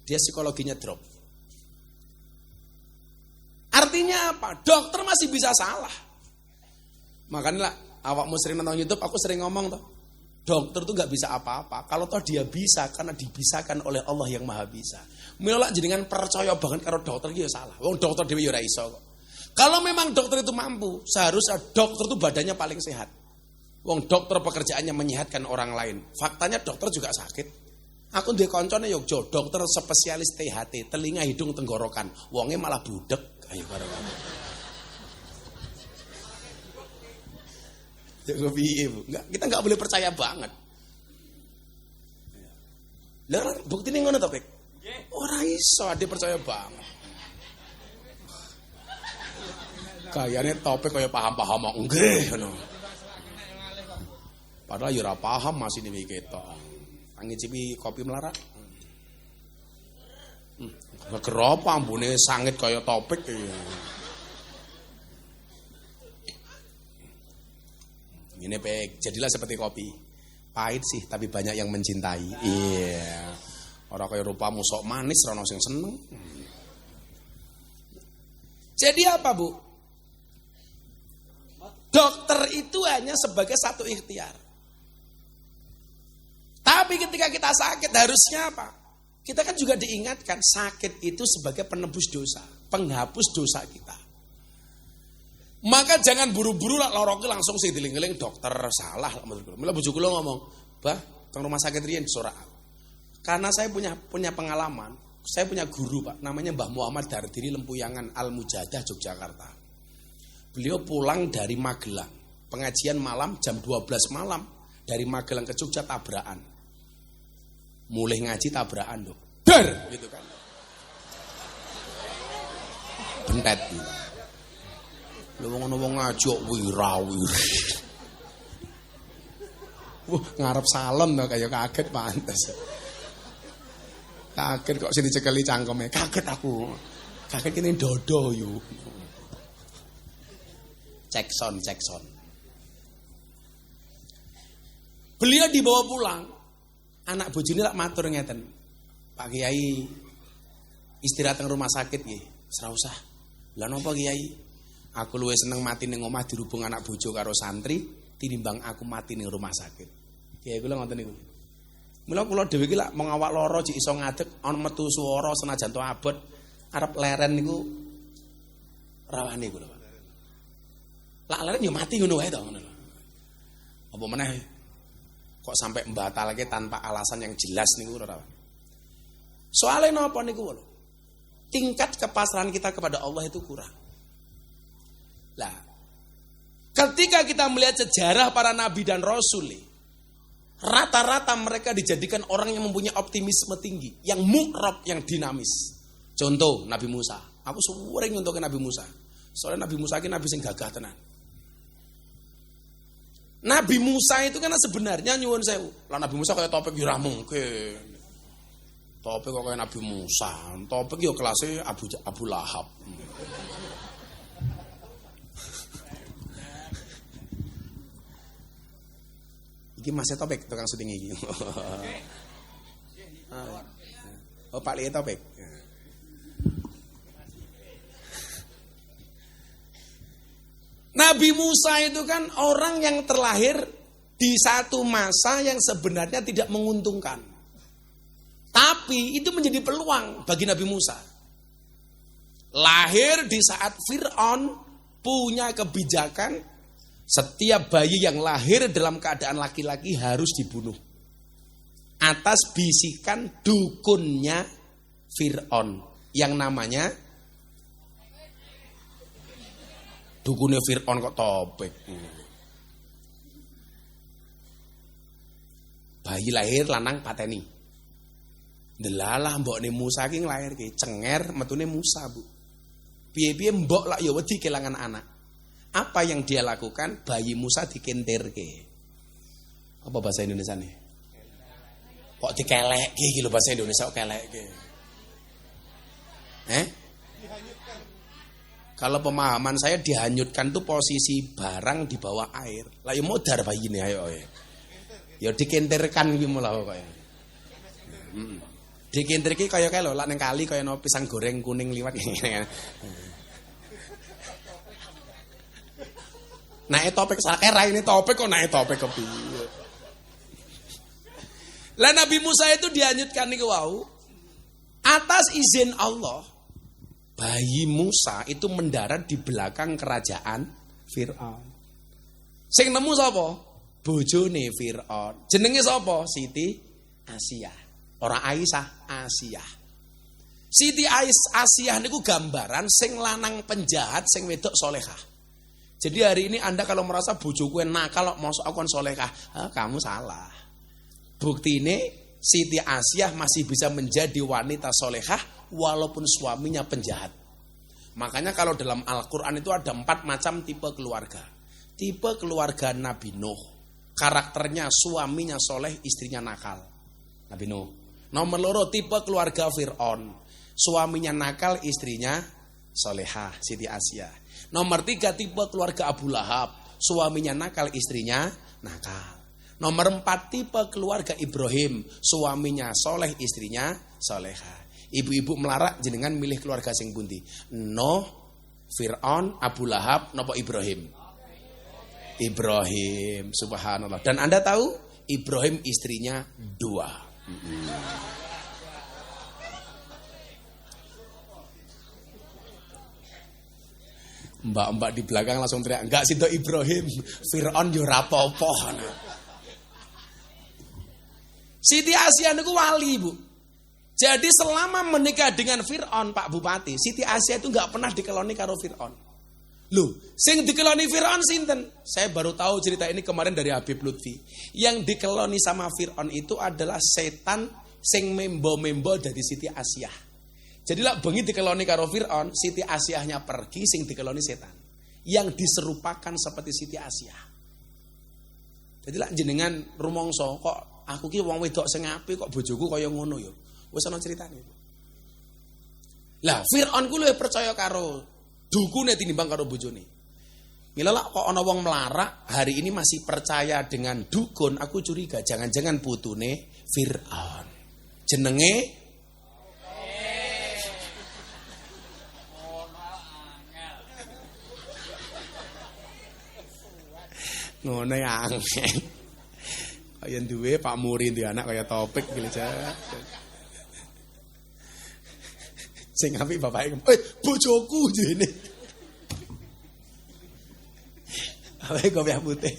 dia psikologinya drop. Artinya apa? Dokter masih bisa salah. Makanya awakmu sering nonton YouTube, aku sering ngomong toh. Dokter tuh gak bisa apa-apa. Kalau toh dia bisa, karena dibisakan oleh Allah yang maha bisa. Mila jenengan percaya banget karo dokter iki ya salah. Wong dokter dhewe ya ora iso kok. Kalau memang dokter itu mampu, seharusnya dokter itu badannya paling sehat. Wong dokter pekerjaannya menyehatkan orang lain. Faktanya dokter juga sakit. Aku duwe kancane Yogya, dokter spesialis THT, telinga hidung tenggorokan. Wonge malah budek. Ayo karo. Ya piye, Bu? Kita enggak boleh percaya banget. Lah buktine ngono to, Pek? Ora iso ade percaya banget. Kayane Topik kaya paham-paham kok nggih ngono. Padahal ya ora paham masih ini ketok. Ngicipi kopi melarat. Ngegerapa ambune sangit kaya Topik iki. Ini Pek, jadilah seperti kopi. Pahit sih tapi banyak yang mencintai. Iya. Ora kaya rupamu sok manis ora ono sing seneng. Jadi apa, Bu? Dokter itu hanya sebagai satu ikhtiar. Tapi ketika kita sakit harusnya apa? Kita kan juga diingatkan sakit itu sebagai penebus dosa, penghapus dosa kita. Maka jangan buru-buru lah loroke langsung sing diling-eling dokter salah. Mula bojoku lo ngomong, "Bah, teng rumah sakit riyen disorak." Karena saya punya pengalaman, saya punya guru, Pak, namanya Mbah Muhammad Dardiri Lempuyangan Al-Mujadah Yogyakarta. Beliau pulang dari Magelang, pengajian malam jam 12 malam, dari Magelang ke Jogja tabrakan. Mulai ngaji tabrakan, Dok. Der, gitu kan. Bentet gitu. Lu wong ngaji kok wirawiri. Ngarep salon to kaya kaget pantes. Kaget kok sing dicekeli cangkeme. Kaget aku. Kaget kene dodo yo. Cek sound. Beliau dibawa pulang. Anak bojone lak matur ngeten. Pak Kiai istirahat nang rumah sakit nggih. Ora usah. Lah napa Kiai? Aku luwih seneng mati ning omah dirubung anak bojo karo santri tinimbang aku mati ning rumah sakit. Kiai kula ngoten niku. Mula kula dhewe iki lak mengawak lara jek iso ngadeg ana metu swara senajan to abot arep leren niku rawane kula. Lak leren yo mati ngono wae to ngono lho. Apa meneh kok sampai mbatalke tanpa alasan yang jelas niku ora. Soalnya napa niku lho? Tingkat kepasrahan kita kepada Allah itu kurang. Lah, ketika kita melihat sejarah para nabi dan rasul, rata-rata mereka dijadikan orang yang mempunyai optimisme tinggi, yang mu'rab, yang dinamis. Contoh Nabi Musa. Aku sering nyontoke Nabi Musa. Soalnya Nabi Musa ini nabi sing gagah tenan. Nabi Musa itu kan sebenarnya nyuwun sewu. Lah Nabi Musa kaya Topik yo ora mungkin. Topik kok kaya Nabi Musa. Topik yo kelasnya Abu Lahab. Iki Mas Topik tukang syuting iki. Oh Pak Li Topik. Nabi Musa itu kan orang yang terlahir di satu masa yang sebenarnya tidak menguntungkan. Tapi itu menjadi peluang bagi Nabi Musa. Lahir di saat Fir'aun punya kebijakan setiap bayi yang lahir dalam keadaan laki-laki harus dibunuh. Atas bisikan dukunnya Fir'aun yang namanya dukunnya Fir'aun kok Topik. Bayi lahir lanang pateni. Delalah mbokne Musa ki nglairke cenger metune Musa, Bu. Piye-piye mbok lak ya wedi kelangan anak. Apa yang dia lakukan? Bayi Musa dikentirke. Apa bahasa Indonesia nih? Kok dikelekke iki lho bahasa Indonesia kok kelekke. Kalau pemahaman saya dihanyutkan tuh posisi barang di bawah air. Lah ya modar bayi ini ayo. Ya dikentirkan iki malah kok. Dikentirke kaya lho lak ning kali kaya no pisang goreng kuning liwat. Naik Topik sakera ini Topik kok naik Topik kepiye. Lah Nabi Musa itu dihanyutkan niku wau atas izin Allah. Bayi Musa itu mendarat di belakang kerajaan Fir'aun. Sing nemu sapa? Bojone Fir'aun. Jenenge sapa? Siti Asia. Ora Aisyah, Asiyah. Siti Asiyah niku gambaran sing lanang penjahat, sing wedok solehah. Jadi hari ini Anda kalau merasa bojoku nakal, mosok aku solehah, kamu salah. Bukti ini Siti Asiyah masih bisa menjadi wanita solehah walaupun suaminya penjahat. Makanya kalau dalam Al-Quran itu ada 4 macam tipe keluarga. Tipe keluarga Nabi Nuh, karakternya suaminya soleh, istrinya nakal. Nabi Nuh. Nomor 2 tipe keluarga Fir'aun, suaminya nakal, istrinya solehah, Siti Asiyah. Nomor 3 tipe keluarga Abu Lahab, suaminya nakal, istrinya nakal. Nomor 4 tipe keluarga Ibrahim, suaminya soleh, istrinya solehah. Ibu-ibu melarat jenengan milih keluarga sing pundi? Nuh, Fir'aun, Abu Lahab, nopo Ibrahim? Ibrahim, subhanallah. Dan Anda tahu Ibrahim istrinya 2. Mbak-mbak di belakang langsung teriak, enggak situ Ibrahim, Fir'aun yo ora apa-apa. Siti Asiyah niku wali, Bu. Jadi selama menikah dengan Fir'aun, Pak Bupati, Siti Asiyah itu enggak pernah dikeloni karo Fir'aun. Loh, sing dikeloni Fir'aun sinten? Saya baru tahu cerita ini kemarin dari Habib Lutfi. Yang dikeloni sama Fir'aun itu adalah setan sing membo-membo dari Siti Asiyah. Jadi lah bengi dikeloni karo Fir'aun, Siti Asiyahnya pergi, sing dikeloni setan. Yang diserupakan seperti Siti Asiyah. Jadi lah jenengan rumangsa kok aku ki wong wedok sing apik kok bojoku kaya ngono ya. Wis ana critane. Lah Fir'aun ku luwih percaya karo dukune tinimbang karo bojone. Mila lah kok ana wong melarat hari ini masih percaya dengan dukun, aku curiga jangan-jangan putune Fir'aun. Jenenge ngono ya angel. Kaya duwe Pak Muri duwe anak kaya Topik iki lho. Sing apik bapake, bojoku jene. Awake kopiah putih.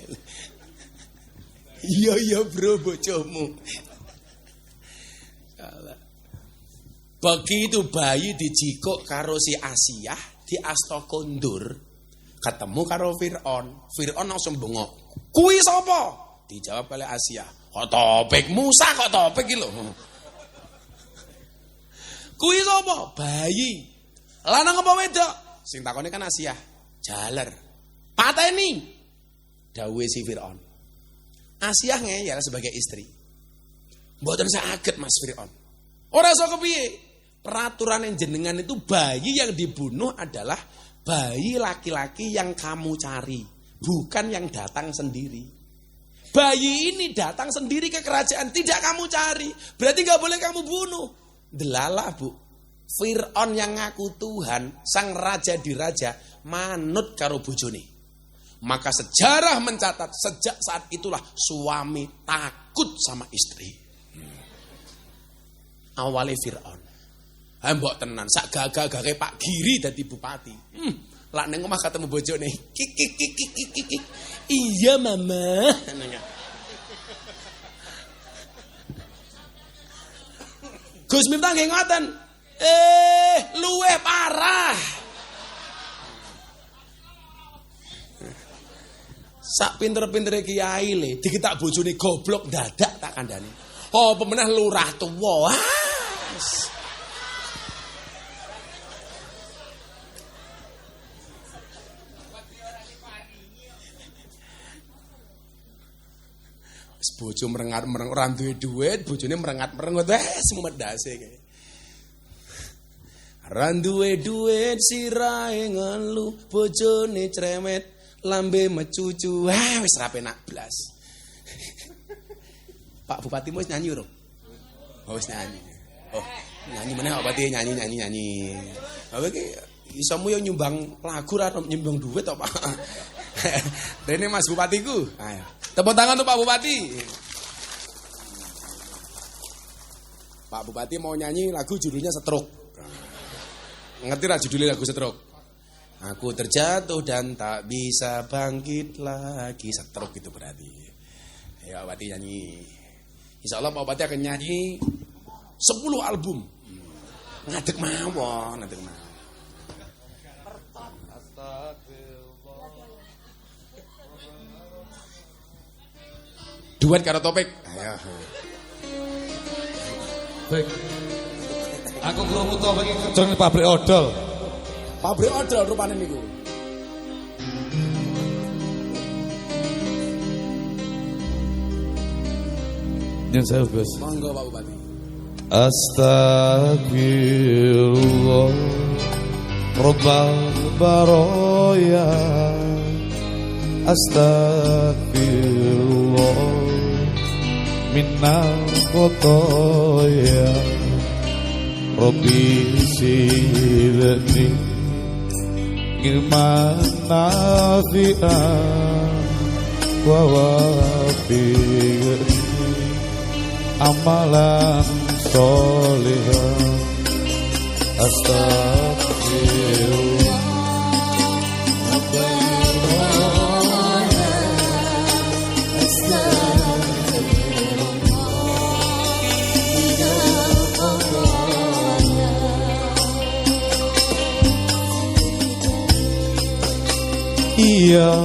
Iya bro, bojomu. Begitu bayi dijikuk karo si Asiyah di asta kondur, ketemu karo Fir'aun. Fir'aun langsung bengok. Kuwi sapa? Dijawab oleh Asiyah. Kok Topik Musa kok Topik iki lho. Kuwi sapa? Bayi. Lanang apa wedok? Sing takone kan Asiyah. Jaler. Pateni. Dawuhe si Fir'aun. Asiyah ngeyel sebagai istri. Mboten saged Mas Fir'aun. Ora iso kepiye? Peraturan yang jenengan itu bayi yang dibunuh adalah bayi laki-laki yang kamu cari, bukan yang datang sendiri. Bayi ini datang sendiri ke kerajaan, tidak kamu cari. Berarti gak boleh kamu bunuh. Delalah, Bu. Fir'aun yang ngaku Tuhan, sang raja di raja, manut karo bojone. Maka sejarah mencatat sejak saat itulah suami takut sama istri. Awalnya Fir'aun. Mbok tenan, sak gagah-gagah Pak Giri dadi bupati. Lak ning omah ketemu bojone. Kik. Iya, Mama. Gus Miftah nggih ngoten. Luweh parah. Sak pinter-pintere kiai le, dikitak bojone goblok dadak tak kandhani. Oh, pemenah lurah tuwa. Bojo merengat-merengut ora duwe dhuwit, bojone merengat-merengut wis medhase kae. Ora duwe dhuwit sirahe ngelu, bojone cremet, lambe mecucu. Wis ra penak blas. Pak Bupati wis nyanyi ora? Oh wis nyanyi. Oh, nyanyi meneh Pak Bupati nyanyi. Apa iki isomu yo nyumbang lagu ra nyumbang dhuwit to, Pak? Rene Mas Bupatiku. Ayo. Tepuk tangan untuk Pak Bupati. Pak Bupati mau nyanyi lagu judulnya Stroke. Ngerti lah judulnya lagu Stroke? Aku terjatuh dan tak bisa bangkit lagi. Stroke itu berarti. Ayo Pak Bupati nyanyi. Insya Allah Pak Bupati akan nyanyi 10 album. Ngadeg mawon, ngadeg mawon. Duet karo Topik. Ayo. Baik. Aku krungu Topik iki kerja ning pabrik odol. Pabrik odol rupane niku. Nyun sewu, Gus. Monggo Pak Bupati. Astagfirullah Rabbal baroya Astagfirullah Minal khotoya Rabbi sidni Ilman nafi'an Wa wafi'ni Amalan solihah Astagfirullah Ya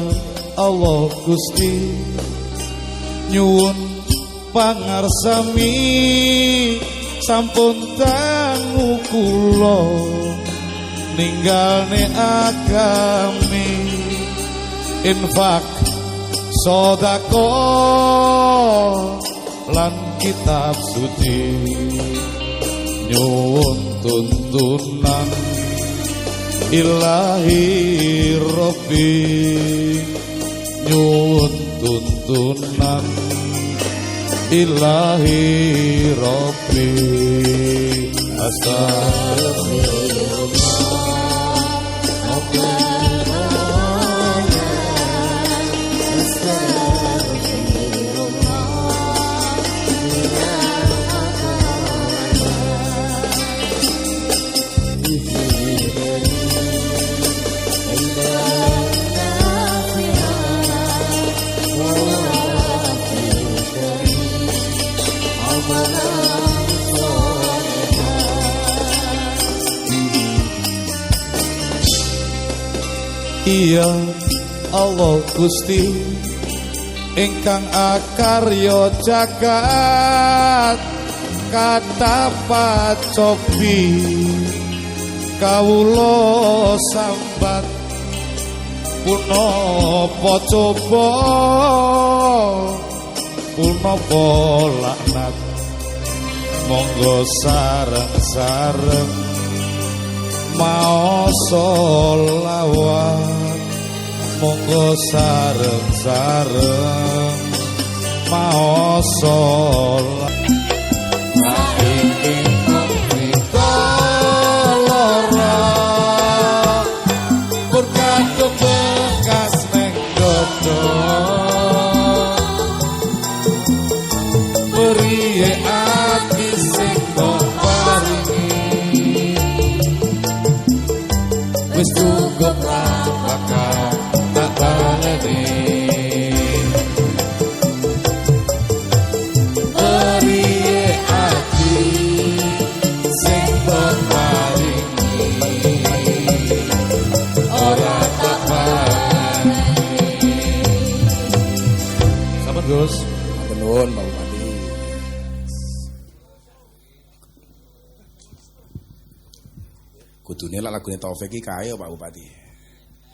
Allah Gusti nyuwun pangarsami sampun dangu kula ninggalne agami infak sedekah lan kitab suci nyuwun tuntunan Ilahi Rabbi nyuwun tuntunan Ilahi Rabbi Ya Allah Gusti ingkang akarya jagat kata pacobi kawula sambat punapa coba punapa laknat monggo sareng-sareng mau sholawat monggo sareng-sareng mau sholawat saiki kita lara berkatu bekas neng dodo beri ati sing paringi wis cukup bakal tak baleni beri ati sing paringi ora tak baleni. Sampun Gus. Matur nuwun Pak Bupati. Kudune lak lagune Taufik iki kae Pak Bupati.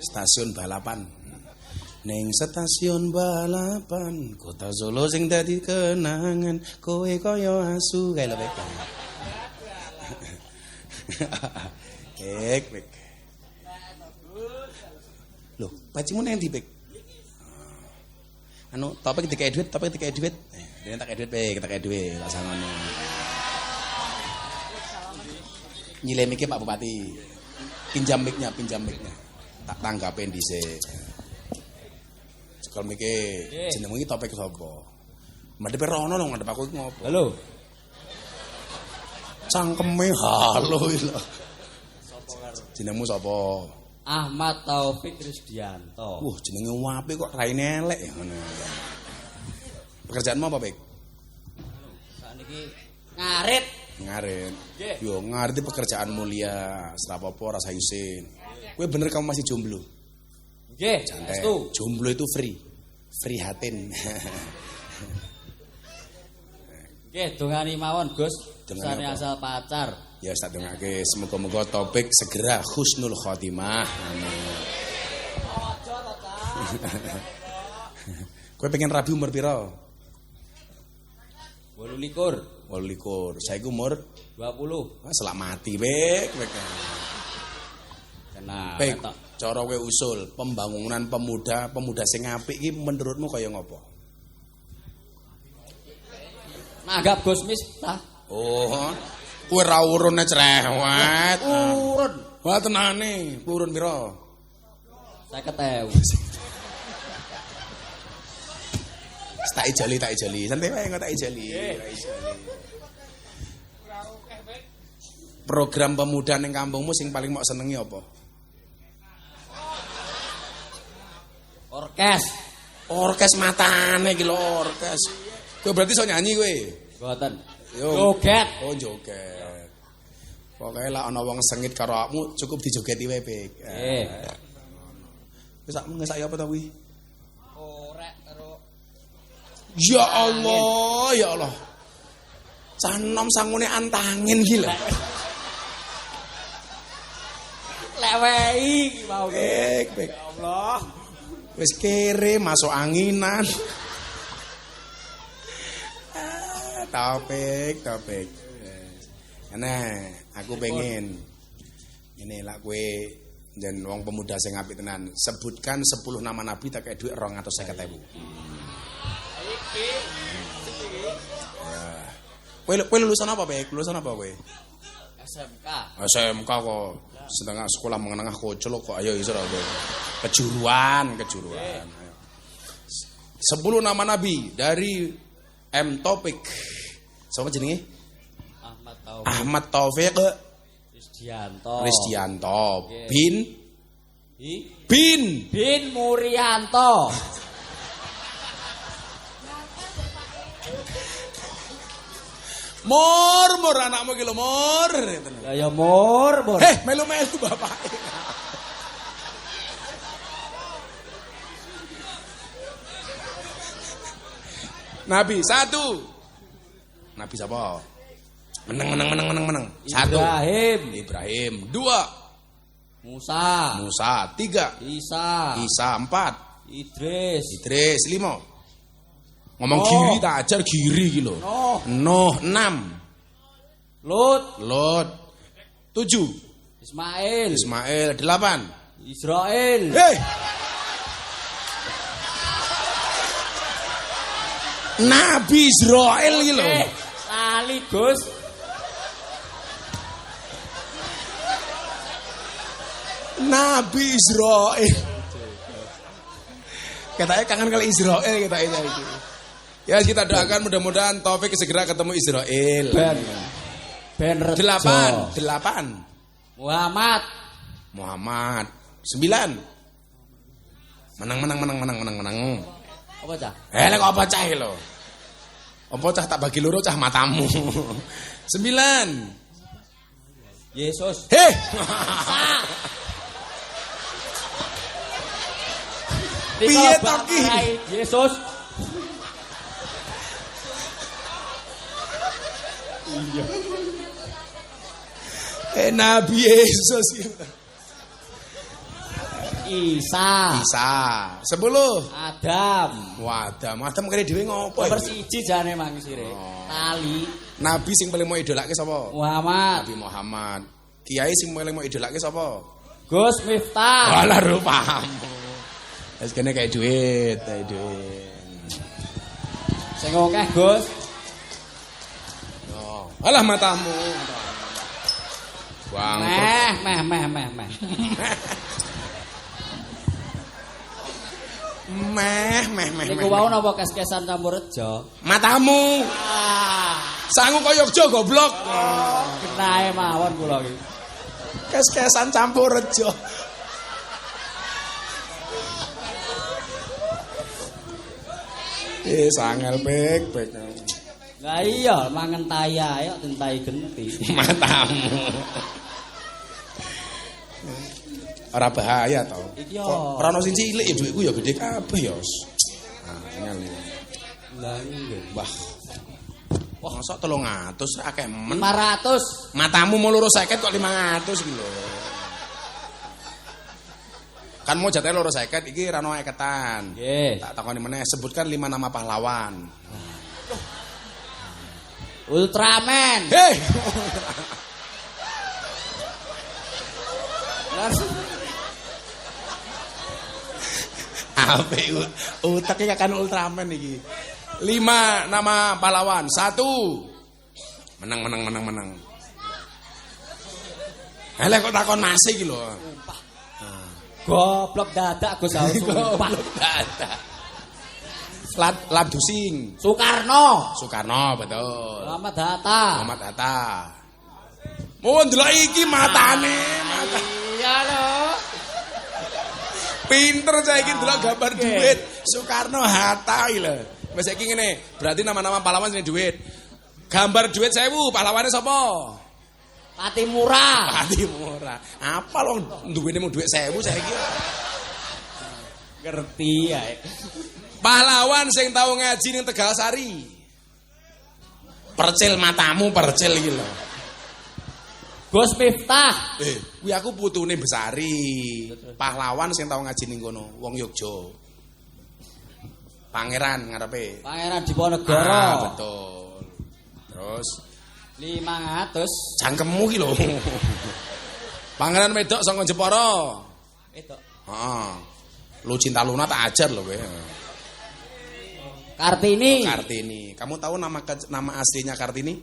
Stasiun balapan. Ning stasiun balapan Kota Solo sing dadi kenangan kowe kaya asu kae lho Pek. Pek. Loh, pacimu nang ndi Pek? Anu, Taufik dikai duit. Dene tak duit Pek, tak duit laksanaane. Nyile mikir Pak Bupati. Pinjam mic-nya. Tak tanggapin dhisik. Sekal mikir jenengmu iki Topik sapa? Madhepe rono lho ngadep aku iki ngopo? Halo. Cangkeme halo iki lho. Jenengmu sapa? Ahmad Taufik Krisdianto. Jenenge apik kok raine elek ya ngono. Pekerjaanmu apa, Pik? Sakniki ngarit. Ngaren. Nggih. Yo ngerti pekerjaan mulia, serapopo rasa yusin. Kowe bener kamu masih jomblo. Nggih, Santai. estu. Jomblo itu free. Free hatin. Nggih, dongani mawon, Gus. Dongani Sane apa? asal pacar. Ya tak dongake semoga-moga topik segera husnul khotimah. Amin. Kowe pengen rabi umur pira? 28, 28. Saiki umur 20. selak mati, Pek. Kena. Pek, cara kowe usul pembangunan pemuda sing apik iki menurutmu kaya ngopo? Nanggap Gus Miftah. Oh, kowe ra urune cerewet. Urun. Wah tenane, urun pira? 50.000. Tak ijali. Santai wae kok tak ijali. Program pemuda ning kampungmu sing paling mok senengi apa? Orkes. Orkes matane iki lho orkes. Kowe berarti iso nyanyi kowe? Mboten. Yo. Joget. Oh joget. Pokoke lek ana wong sengit karo awakmu cukup dijogeti wae, Pik. Nggih. Wis sak ngesaki apa ta kuwi? Korek karo Ya Allah, ya Allah. Cah nom sangune antangin iki lho. lewehi iki mau. Pik. Ya Allah. Wis kere masuk anginan. Topik. Nah, aku pengen ini lah kowe jen wong pemuda sing apik tenan. Sebutkan 10 nama nabi tak kayak duit 250.000. Kowe lulusan apa, Pek? Lulusan apa kowe? SMK. SMK kok setengah sekolah menengah kocok kok ayo iso kowe. Kejuruan. 10 nama nabi dari M Topik. Siapa jenenge? Ahmad Taufik Risdianto. bin Murianto. Mur anakmu iki lho Mur. Ya mur. Melu bapak. Nabi 1. Nabi siapa? Menang. 1. Ibrahim. 2. Musa. 3. Isa. 4. Idris. 5. Ngomong giri tak ajar giri iki lho. Nuh 6. Lut 7. Ismail 8. Israel. Nabi Israel iki lho. Lali Gus. Nabi Israel. Katanya kangen kali Israel katanya itu. Ya kita doakan mudah-mudahan Taufik segera ketemu Israel. Ben Rejo. 8. Muhammad. 9. Menang. Apa cah? Lek apa cah lho? Apa cah tak bagi loro cah matamu. 9. Yesus. Piye to ki? Yesus. Nabi Yesus. Isa. 10. Adam. Adam kene dhewe ngopo? Nomor 1 jane mang sire. Tali. Nabi sing paling mau idolake sapa? Muhammad. Nabi Muhammad. Kiai sing paling mau idolake sapa? Gus Miftah. Walah rupamu. Wis kene kayak duit. Sing akeh Gus. Oh, alah matamu. Bang. Meh. Niku wau napa kes-kesan campur rejo? Matamu. Sangu koyo Yogya goblok. Kenae mawon kula iki. Kes-kesan campur rejo. Sangel pek. Lah iya, mangan taya ayo tentai genti. Matamu. Ora bahaya to. Iki yo. Ora ono sing cilik ya dhuwitku ya gede kabeh ya. Ngali. Lah iya. Wah. Wah, mosok 300 akeh men. 500. Matamu mau loro 50 kok 500 iki lho. Kan mau jatah loro 50 iki ra ono eketan. Nggih. Tak takoni meneh, sebutkan 5 nama pahlawan. Ultraman. Hei. Apa utek iki kan Ultraman iki. 5 nama pahlawan. 1. Menang. Lah kok takon masih iki lho. Goblok dadak Gus Aus. Goblok dadak. Lat Dusing. Soekarno, Betul. Muhammad Hatta. Mau ndelok iki matane. Iya lho. Pinter saiki ndelok gambar duit. Soekarno Hatta iki lho. Wis iki ngene, berarti nama-nama pahlawan sing duit. Gambar duit 1000, pahlawane sapa? Patimura. Apa lo duwene mau duit 1000 saiki? Ngerti ya. Pahlawan sing tau ngaji ning Tegalsari. Percil matamu iki lho. Gus Miftah. Kuwi aku putune Besari. Pahlawan sing tau ngaji ning kono, wong Yogya. Pangeran ngarepe. Pangeran Diponegoro. Betul. Terus 500. Cangkemmu ki lho. Pangeran wedok saka Jepara. Wedok. Heeh. Lu Cinta Luna tak ajar lho kowe. Kartini. Kamu tahu nama aslinya Kartini?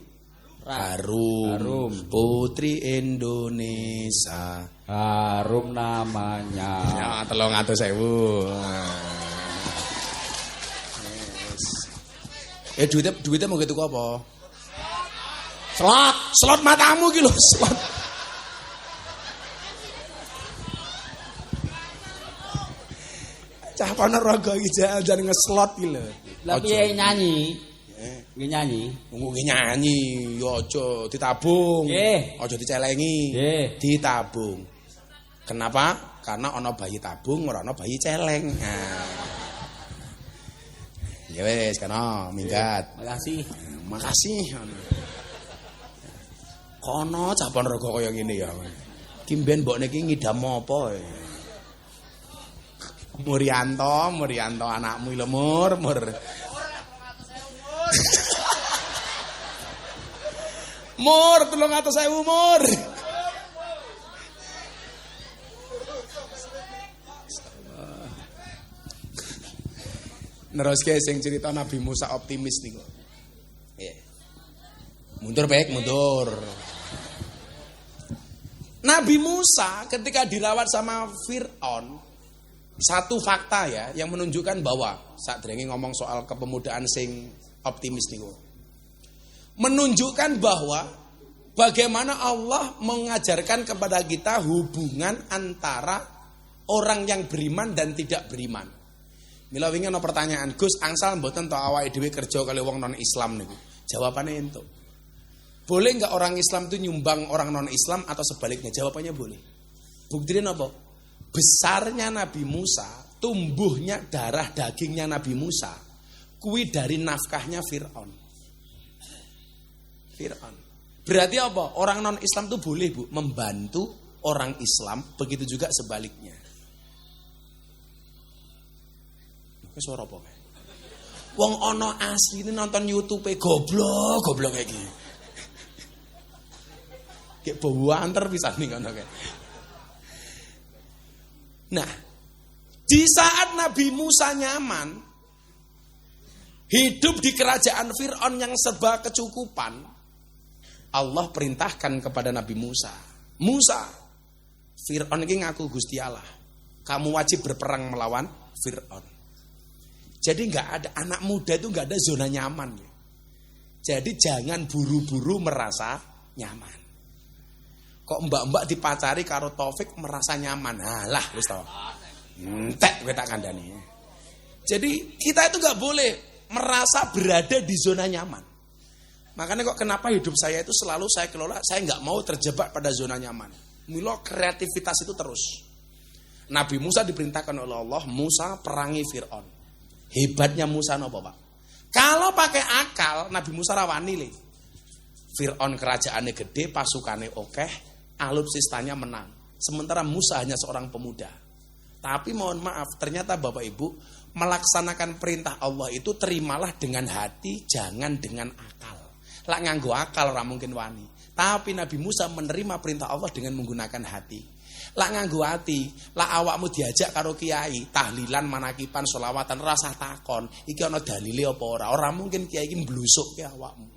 Harum. Putri Indonesia. Harum namanya. Ya 300.000. Duitnya mau gitu apa? Slot matamu gitu slot. Cah Ponorogo iki jan ngeslot iki lho. Lah piye nyanyi? Nyanyi. Nyanyi ya aja ditabung. Aja dicelengi. Ditabung. Kenapa? Karena ana bayi tabung, ora ana bayi celeng. Ya wis kana minggat. Makasih. Kono cah Ponorogo kaya ngene ya. Ki mben mbokne iki ngidam apa? Murianto anakmu lho mur. Mur 300.000 mur. Neruske sing cerita Nabi Musa optimis niku. Mundur. Nabi Musa ketika dirawat sama Fir'aun, satu fakta ya yang menunjukkan bahwa saat derenge ngomong soal kepemudaan sing optimis niku. Menunjukkan bahwa bagaimana Allah mengajarkan kepada kita hubungan antara orang yang beriman dan tidak beriman. Mila wingi ana pertanyaan, Gus, angsal mboten to awake dhewe kerja kali wong non Islam niku? Jawabannya entuk. Boleh enggak orang Islam itu nyumbang orang non Islam atau sebaliknya? Jawabannya boleh. Buktinya apa? Besarnya Nabi Musa, tumbuhnya darah dagingnya Nabi Musa, kuwi dari nafkahnya Fir'aun. Berarti apa? Orang non Islam itu boleh, Bu, membantu orang Islam, begitu juga sebaliknya. Suara apa? Wong ono asli ini nonton YouTube goblok kayak gini. Kayak bawa antar bisa nih kan kayak. Nah, di saat Nabi Musa nyaman hidup di kerajaan Fir'aun yang serba kecukupan, Allah perintahkan kepada Nabi Musa, Fir'aun ini ngaku Gusti Allah, kamu wajib berperang melawan Fir'aun. Jadi nggak ada anak muda itu nggak ada zona nyaman. Jadi jangan buru-buru merasa nyaman. Kok mbak-mbak dipacari karo Taufik merasa nyaman. Alah, wis to. Entek kowe tak kandhani. Jadi kita itu nggak boleh merasa berada di zona nyaman. Makanya kok kenapa hidup saya itu selalu saya kelola, saya nggak mau terjebak pada zona nyaman. Milo kreativitas itu terus. Nabi Musa diperintahkan oleh Allah, Musa perangi Fir'aun. Hebatnya Musa nopo Pak? Kalau pakai akal, Nabi Musa rawani le. Fir'aun kerajaannya gede, pasukannya oke, alutsistanya menang. Sementara Musa hanya seorang pemuda. Tapi mohon maaf, ternyata Bapak Ibu, melaksanakan perintah Allah itu terimalah dengan hati, jangan dengan akal. Lah nganggo akal ora mungkin wani. Tapi Nabi Musa menerima perintah Allah dengan menggunakan hati. Lah nganggo hati, lah awakmu diajak karo kiai, tahlilan, manakipan, sholawatan, rasa takon, iki ana dalile apa ora? Ora mungkin kiai iki mblusukke awakmu.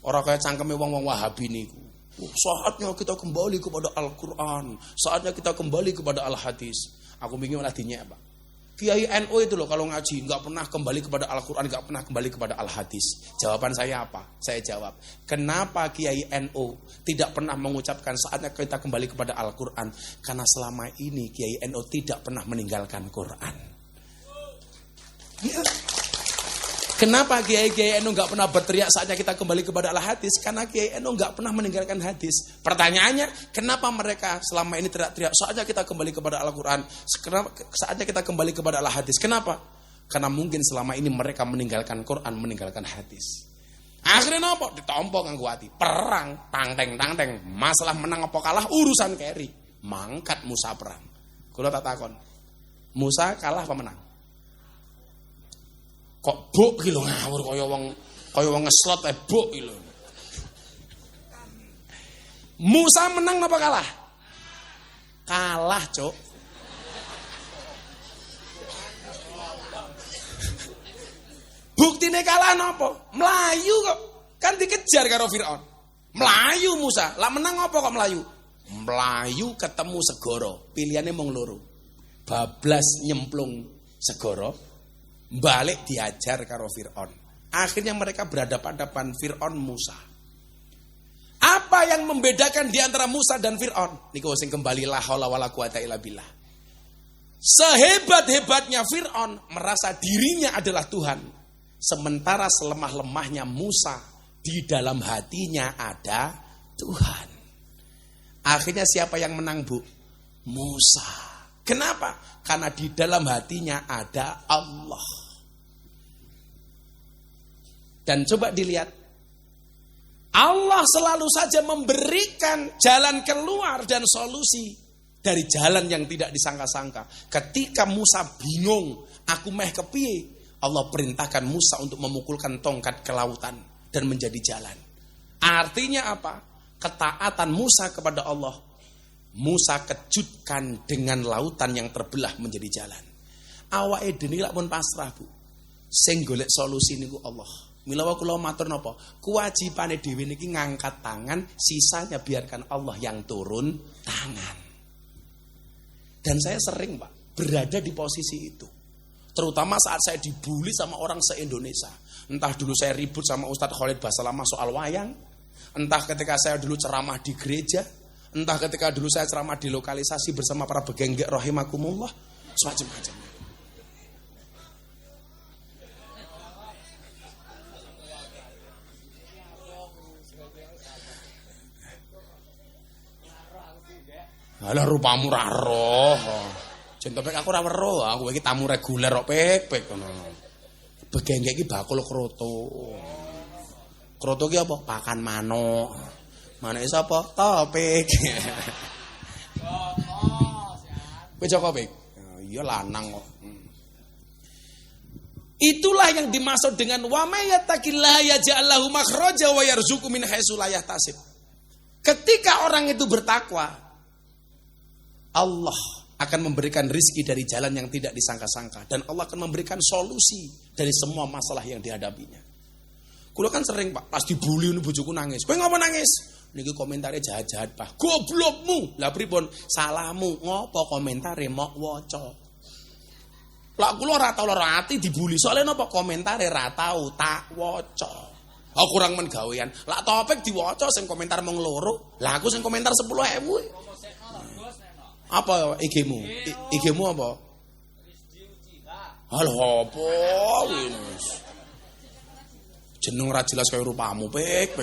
Ora kaya cangkeme wong-wong Wahabi niku. Saatnya kita kembali kepada Al-Quran, saatnya kita kembali kepada Al-Hadis. Aku bingung malah dinyek Pak. Kiai NU itu loh kalau ngaji nggak pernah kembali kepada Al-Quran, nggak pernah kembali kepada Al-Hadis. Jawaban saya apa? Saya jawab, kenapa Kiai NU tidak pernah mengucapkan saatnya kita kembali kepada Al-Quran? Karena selama ini Kiai NU tidak pernah meninggalkan Quran. Ya. Kenapa Kiai NU nggak pernah berteriak saatnya kita kembali kepada Al-Hadis? Karena Kiai NU nggak pernah meninggalkan hadis. Pertanyaannya, kenapa mereka selama ini teriak-teriak saatnya kita kembali kepada Al-Quran, saatnya kita kembali kepada Al-Hadis? Kenapa? Karena mungkin selama ini mereka meninggalkan Quran, meninggalkan hadis. Akhirnya apa? Ditompo nganggo ati. Perang, tangteng. Masalah menang apa kalah urusan keri. Mangkat Musa perang. Kula tak takon. Musa kalah apa menang? Kok buk iki lho ngawur kaya wong ngeslot buk iki lho. Musa menang apa kalah? Kalah, Cuk. Buktine kalah napa? Melayu kok. Kan dikejar karo Firaun. Melayu Musa. Lah menang apa kok melayu? Melayu ketemu segara. Pilihannya mung loro. Bablas nyemplung segara. Balik diajar karo Fir'aun. Akhirnya mereka berhadapan-hadapan Fir'aun Musa. Apa yang membedakan di antara Musa dan Fir'aun? Niku sing kembali la haula wala quwata illa billah. Sehebat-hebatnya Fir'aun merasa dirinya adalah Tuhan. Sementara selemah-lemahnya Musa di dalam hatinya ada Tuhan. Akhirnya siapa yang menang, Bu? Musa. Kenapa? Karena di dalam hatinya ada Allah. Dan coba dilihat, Allah selalu saja memberikan jalan keluar dan solusi dari jalan yang tidak disangka-sangka. Ketika Musa bingung, aku meh kepiye, Allah perintahkan Musa untuk memukulkan tongkat ke lautan dan menjadi jalan. Artinya apa? Ketaatan Musa kepada Allah, Musa kejutkan dengan lautan yang terbelah menjadi jalan. Awake dhewe lak pun pasrah, Bu. Sing golek solusi niku Allah. Mila kula matur napa? Kewajibane dhewe niki ngangkat tangan, sisanya biarkan Allah yang turun tangan. Dan saya sering, Pak, berada di posisi itu. Terutama saat saya dibully sama orang se-Indonesia. Entah dulu saya ribut sama Ustadz Khalid Basalamah soal wayang, entah ketika saya dulu ceramah di gereja, entah ketika dulu saya ceramah di lokalisasi bersama para begenggek rahimakumullah, semacam-macam. Alah rupamu ra roh. Jen pek aku ora weruh, aku iki tamu reguler kok pek ngono. Begenggek iki bakul kroto. Kroto ki apa? Pakan manuk. Manuke sapa? Topik. Kowe Joko Pik. Iya lanang kok. Itulah yang dimaksud dengan wa may yattaqillaha yaj'al lahu makhraja wa yarzuqhu min haitsu la yahtasib. Ketika orang itu bertakwa, Allah akan memberikan rizki dari jalan yang tidak disangka-sangka. Dan Allah akan memberikan solusi dari semua masalah yang dihadapinya. Kulo kan sering, Pak, pas dibully ini bojoku nangis. Kowe ngapa nangis? Niki komentare jahat-jahat, Pak. Goblokmu. Lah pripun? Salahmu. Ngopo komentare mok waca. Lah kula ora tau lara ati dibully. Soalnya napa komentare ra tau tak waca. Oh kurang men gawean. Lah topik diwaca sing komentar mung loro. Lah aku sing komentar 10.000. Apa IG-mu? IG-mu apa? Halo apa? Jeneng ra jelas kaya rupamu, pek.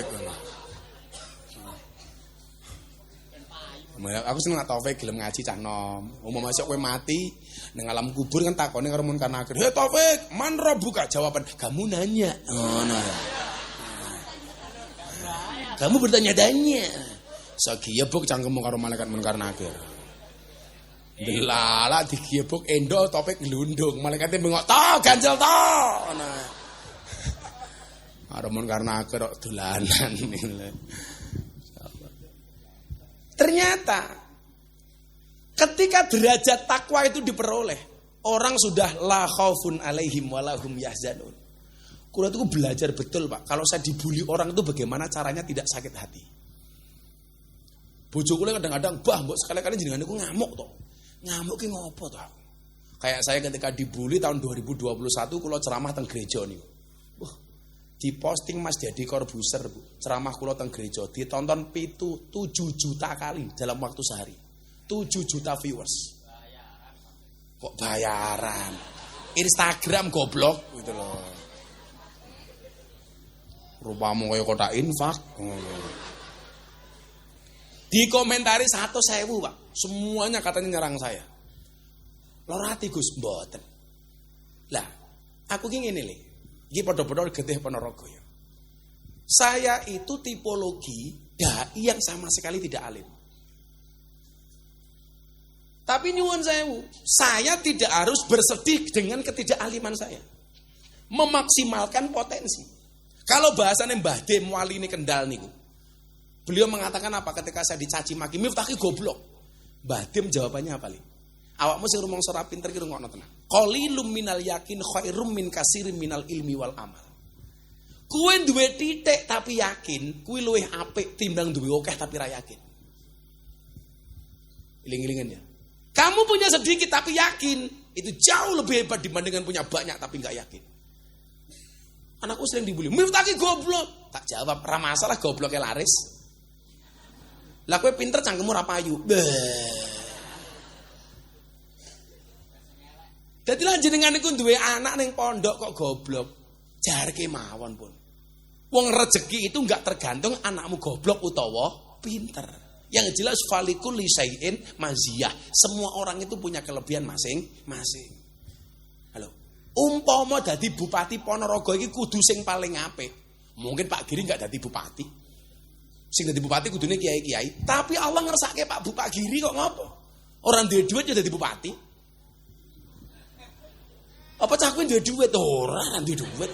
Aku seneng Taufik gelem ngaji cah nom. Umum masuk kowe mati ning alam kubur kan takone karo Munkar Nakir. "Hei Taufik, man rabbuka?" Jawaban, "Kamu nanya." Ngono. Kamu bertanya-tanya. Sagiebuk cangkemmu karo malaikat Munkar Nakir. Delala digiebuk endo Taufik glundung. Malaikate bengok, "Ta, ganjel ta." Nah. Karo Munkar Nakir kok dolanan. Ternyata ketika derajat takwa itu diperoleh, orang sudah la khaufun alaihim walahum yahzanun. Kula itu belajar betul, Pak. Kalau saya dibully orang itu bagaimana caranya tidak sakit hati. Bojo kula kadang-kadang, "Bah, mbok sekali-kali jenengan niku ngamuk to." Ngamuk ki ngopo to? Kayak saya ketika dibully tahun 2021 kula ceramah teng gereja niku. Diposting Mas Dedi Corbuzier, Bu. Ceramah kula teng gereja ditonton 7 juta kali dalam waktu sehari. 7 juta viewers. Kok bayaran? Instagram goblok gitu loh. Rupamu kaya kotak infak. Dikomentari 100.000, Pak. Semuanya katanya nyerang saya. Lorati Gus mboten. Lah, aku ki ngene lho. Iki padha-padha getih Ponorogo ya. Saya itu tipologi dai yang sama sekali tidak alim. Tapi nyuwun sewu, saya tidak harus bersedih dengan ketidakaliman saya. Memaksimalkan potensi. Kalau bahasanya Mbah Dem Wali ini Kendal niku. Beliau mengatakan apa ketika saya dicaci maki, "Miftah ki goblok." Mbah Dem jawabannya apa, Li? Awakmu sing rumangsa ora pinter ki rungokno tenan. Qalilum minal yakin khairum min kasirin minal ilmi wal amal. Kuwe duwe titik tapi yakin, kuwi luwih apik timbang duwe akeh tapi ra yakin. Iling-ilingan ya. Kamu punya sedikit tapi yakin, itu jauh lebih hebat dibandingkan punya banyak tapi enggak yakin. Anakku sering dibully, "Miftah ki goblok." Tak jawab, "Ra masalah gobloknya laris." Lah kowe pinter cangkemmu ra payu. Dadi lan jenengan niku duwe anak ning pondok kok goblok. Jarke mawon pun. Wong rezeki itu enggak tergantung anakmu goblok utawa pinter. Yang jelas falikul lisaiin maziyah. Semua orang itu punya kelebihan masing-masing. Halo. Umpama dadi bupati Ponorogo iki kudu sing paling apik. Mungkin Pak Giri enggak dadi bupati. Sing dadi bupati kudune kiai-kiai. Tapi Allah ngersake Pak Giri kok ngopo? Orang duwe duit ya dadi bupati. Apa cah kuwi duwe duit ora duwe duit.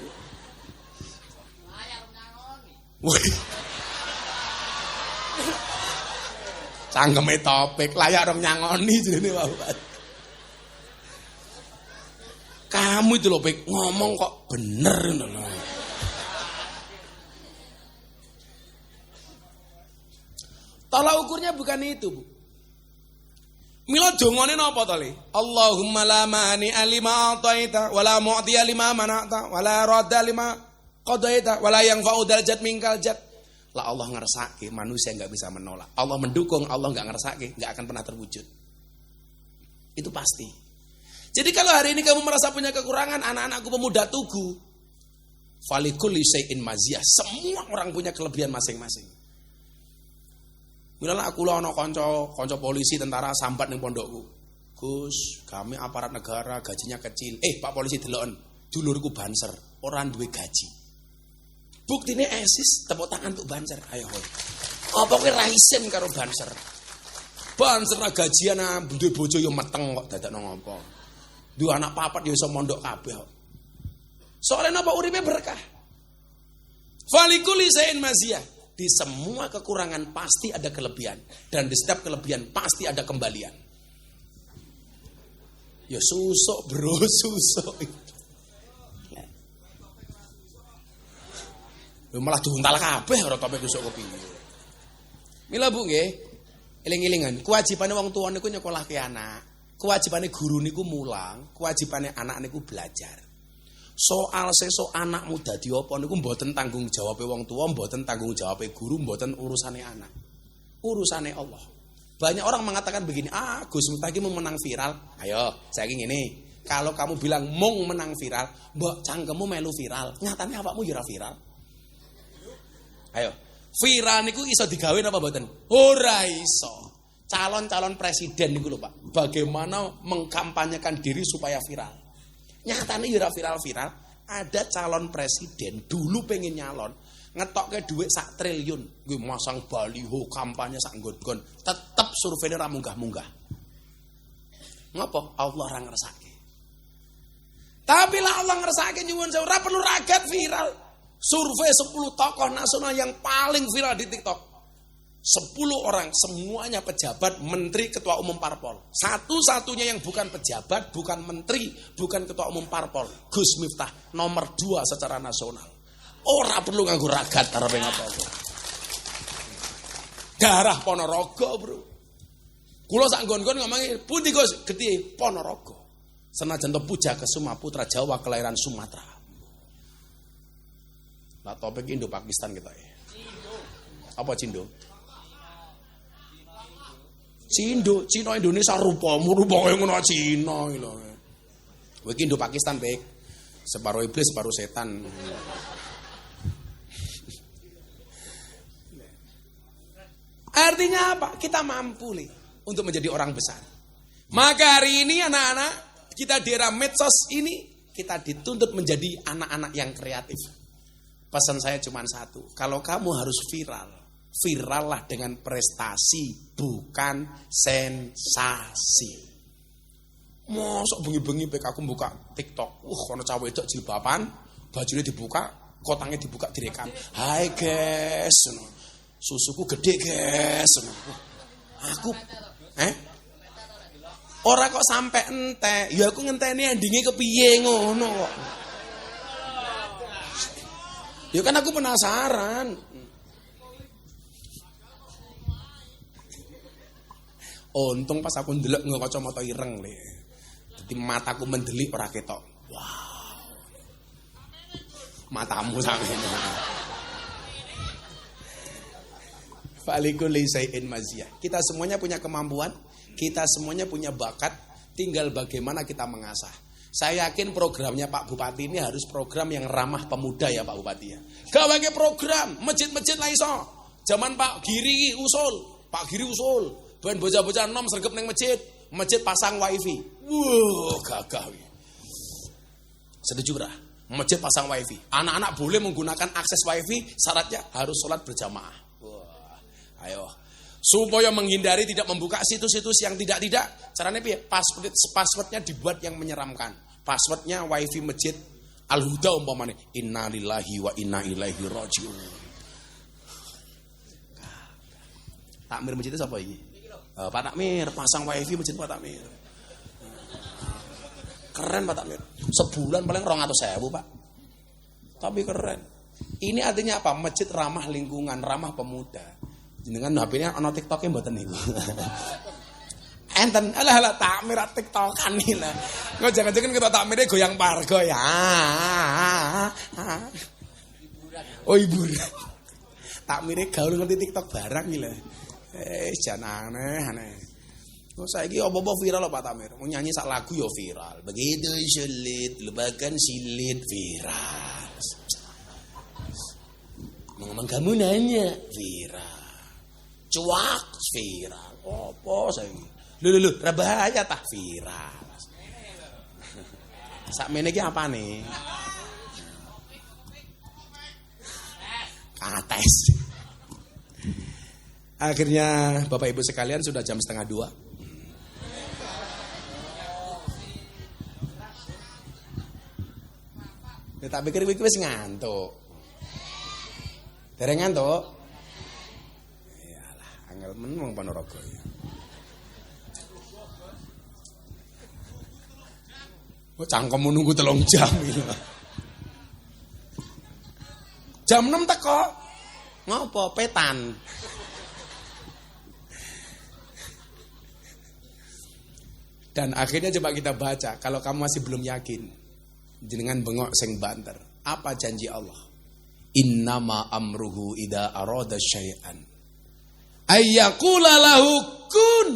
Cangkeme topik layak rong nyangoni jenenge Bapak. Kamu itu lho Pik ngomong kok bener ngono. Tolak ukurnya bukan itu, Bu. Mila dongane napa to, Le? Allahumma la mani alima ataita wala mu'ti lima mana'ta wala radda lima qadaita wala yanfa'u dal jad minkal jad. Lah Allah ngersake manusia enggak bisa menolak. Allah mendukung, Allah enggak ngersake, enggak akan pernah terwujud. Itu pasti. Jadi kalau hari ini kamu merasa punya kekurangan, anak-anakku pemuda Tugu, falikulli syai'in maziyah. Semua orang punya kelebihan masing-masing. Mila aku lho ana kanca polisi tentara sambat ning pondokku. Gus, kami aparat negara gajinya kecil. Pak polisi deloken, dulurku banser, ora duwe gaji. Buktine esis tepuk tangan untuk banser. Ayo hoi. Apa kowe ra isin karo banser? Banser gajian duwe bojo yo meteng kok dadakno ngopo. Duwe anak papat yo iso mondok kabeh kok. Soalnya napa uripe berkah. Falikuli sayin maziyah. Di semua kekurangan pasti ada kelebihan. Dan di setiap kelebihan pasti ada kembalian. Ya susuk bro, susuk. Ya malah diuntal kabeh ora topik susuk kepiye. Mila Bu nggih, eling-elingan, kewajibane wong tuwa niku nyekolahke anak. Kewajibane guru niku mulang, kewajibane anak niku belajar. Soal sesuk anakmu dadi apa niku mboten tanggung jawabe wong tua, mboten tanggung jawabe guru, mboten urusane anak. Urusane Allah. Banyak orang mengatakan begini, Gus Miftah iki mau menang viral. Ayo, saiki ngene. Kalau kamu bilang mau menang viral, mbok cangkemmu melu viral. Nyatane awakmu ya ora viral. Ayo. Viral niku iso digawe napa mboten? Ora iso. Calon-calon presiden niku lho Pak. Bagaimana mengkampanyekan diri supaya viral. Nyatane ya viral-viral. Ada calon presiden dulu pengen nyalon, ngetokke dhuwit 1 triliun, kuwi masang baliho kampanye sak nggon-nggon, tetep surveinya ra munggah-munggah. Ngapa? Allah ora ngersake. Tapi lah Allah ngersake nyuwun sewu ora perlu ragat viral. Survei 10 tokoh nasional yang paling viral di TikTok. 10 orang semuanya pejabat, menteri, ketua umum parpol. Satu-satunya yang bukan pejabat, bukan menteri, bukan ketua umum parpol, Gus Miftah nomor 2 secara nasional. Ora perlu nganggo ragat arepe apa-apa. Darah Ponorogo, Bro. Kula sak nggon-nggon ngomongi, "Pundi Gus?" Getih Ponorogo. Senajan to Puja Kesuma putra Jawa kelahiran Sumatera. Nah, topik Indo Pakistan kita ya. Apa Cindo? Cindo, Cina Indonesia rupamu kaya ngono Cina lho. Kowe iki Indo Pakistan pek. Separuh iblis, separuh setan. Artinya apa? Kita mampu nih untuk menjadi orang besar. Maka hari ini anak-anak kita di era medsos ini kita dituntut menjadi anak-anak yang kreatif. Pesan saya cuma satu, kalau kamu harus viral, virallah dengan prestasi, bukan sensasi. Mosok bengi-bengi pek aku buka TikTok, kono cah wedok jilbaban, bajune dibuka, kotangnya dibuka direkam. Hai guys, susuku gede guys. Aku ora kok sampai entek, ya aku ngenteni endinge kepiye ngono kok. Ya kan aku penasaran. Untung pas aku ndelok nggo kacamata ireng le. Dadi mataku mendelik ora ketok. Wow. Matamu sakjane. Falikul lisai'in maziyah. Kita semuanya punya kemampuan, kita semuanya punya bakat, tinggal bagaimana kita mengasah. Saya yakin programnya Pak Bupati ini harus program yang ramah pemuda ya Pak Bupati ya. Gawake program masjid-masjid lah iso. Zaman Pak Giri usul, Pak Giri usul. Ben bocah-bocah nom sregep ning masjid, masjid pasang wifi. Wuh, gagah. Setuju ora? Masjid pasang wifi. Anak-anak boleh menggunakan akses wifi, syaratnya harus sholat berjamaah. Wah, ayo. Supaya menghindari tidak membuka situs-situs yang tidak-tidak, caranya piye? Passwordnya dibuat yang menyeramkan. Passwordnya wifi masjid Al-Huda umpamanya innalillahi wa inna ilaihi rajiun. Takmir masjid itu siapa ini? Pak Takmir pasang wifi masjid Pak Takmir. Keren Pak Takmir. Sebulan paling 200.000 Pak. Tapi keren. Ini artinya apa? Masjid ramah lingkungan, ramah pemuda. Jenengan HP-nya ana TikTok-e mboten niku. Enten alah takmir TikTok-an iki lho. Kok jangan-jangan kita takmire goyang pargo ya. Oh hiburan. Takmire gaul ngerti TikTok barang iki lho. Jan aneh. Kok saiki apa-apa viral lho Pak Takmir. Mau nyanyi sak lagu ya viral. Begitu sulit, lebakan silit viral. Ngomong kamu nanya viral. Cuak viral. Apa saiki? Lho, bahaya tah viral. Sakmene iki apane? Kates. Akhirnya Bapak Ibu sekalian sudah jam 1:30. Ya tak pikir iki wis ngantuk. Dereng ngantuk? Iyalah, angel men wong Ponorogo ya. Kok cangkemmu nunggu 3 jam gitu. Jam 6 teko. Ngopo petan? Dan akhirnya coba kita baca, kalau kamu masih belum yakin, jenengan bengok sing banter. Apa janji Allah? Innama amruhu idza arada syai'an ayyaqula lahu kun.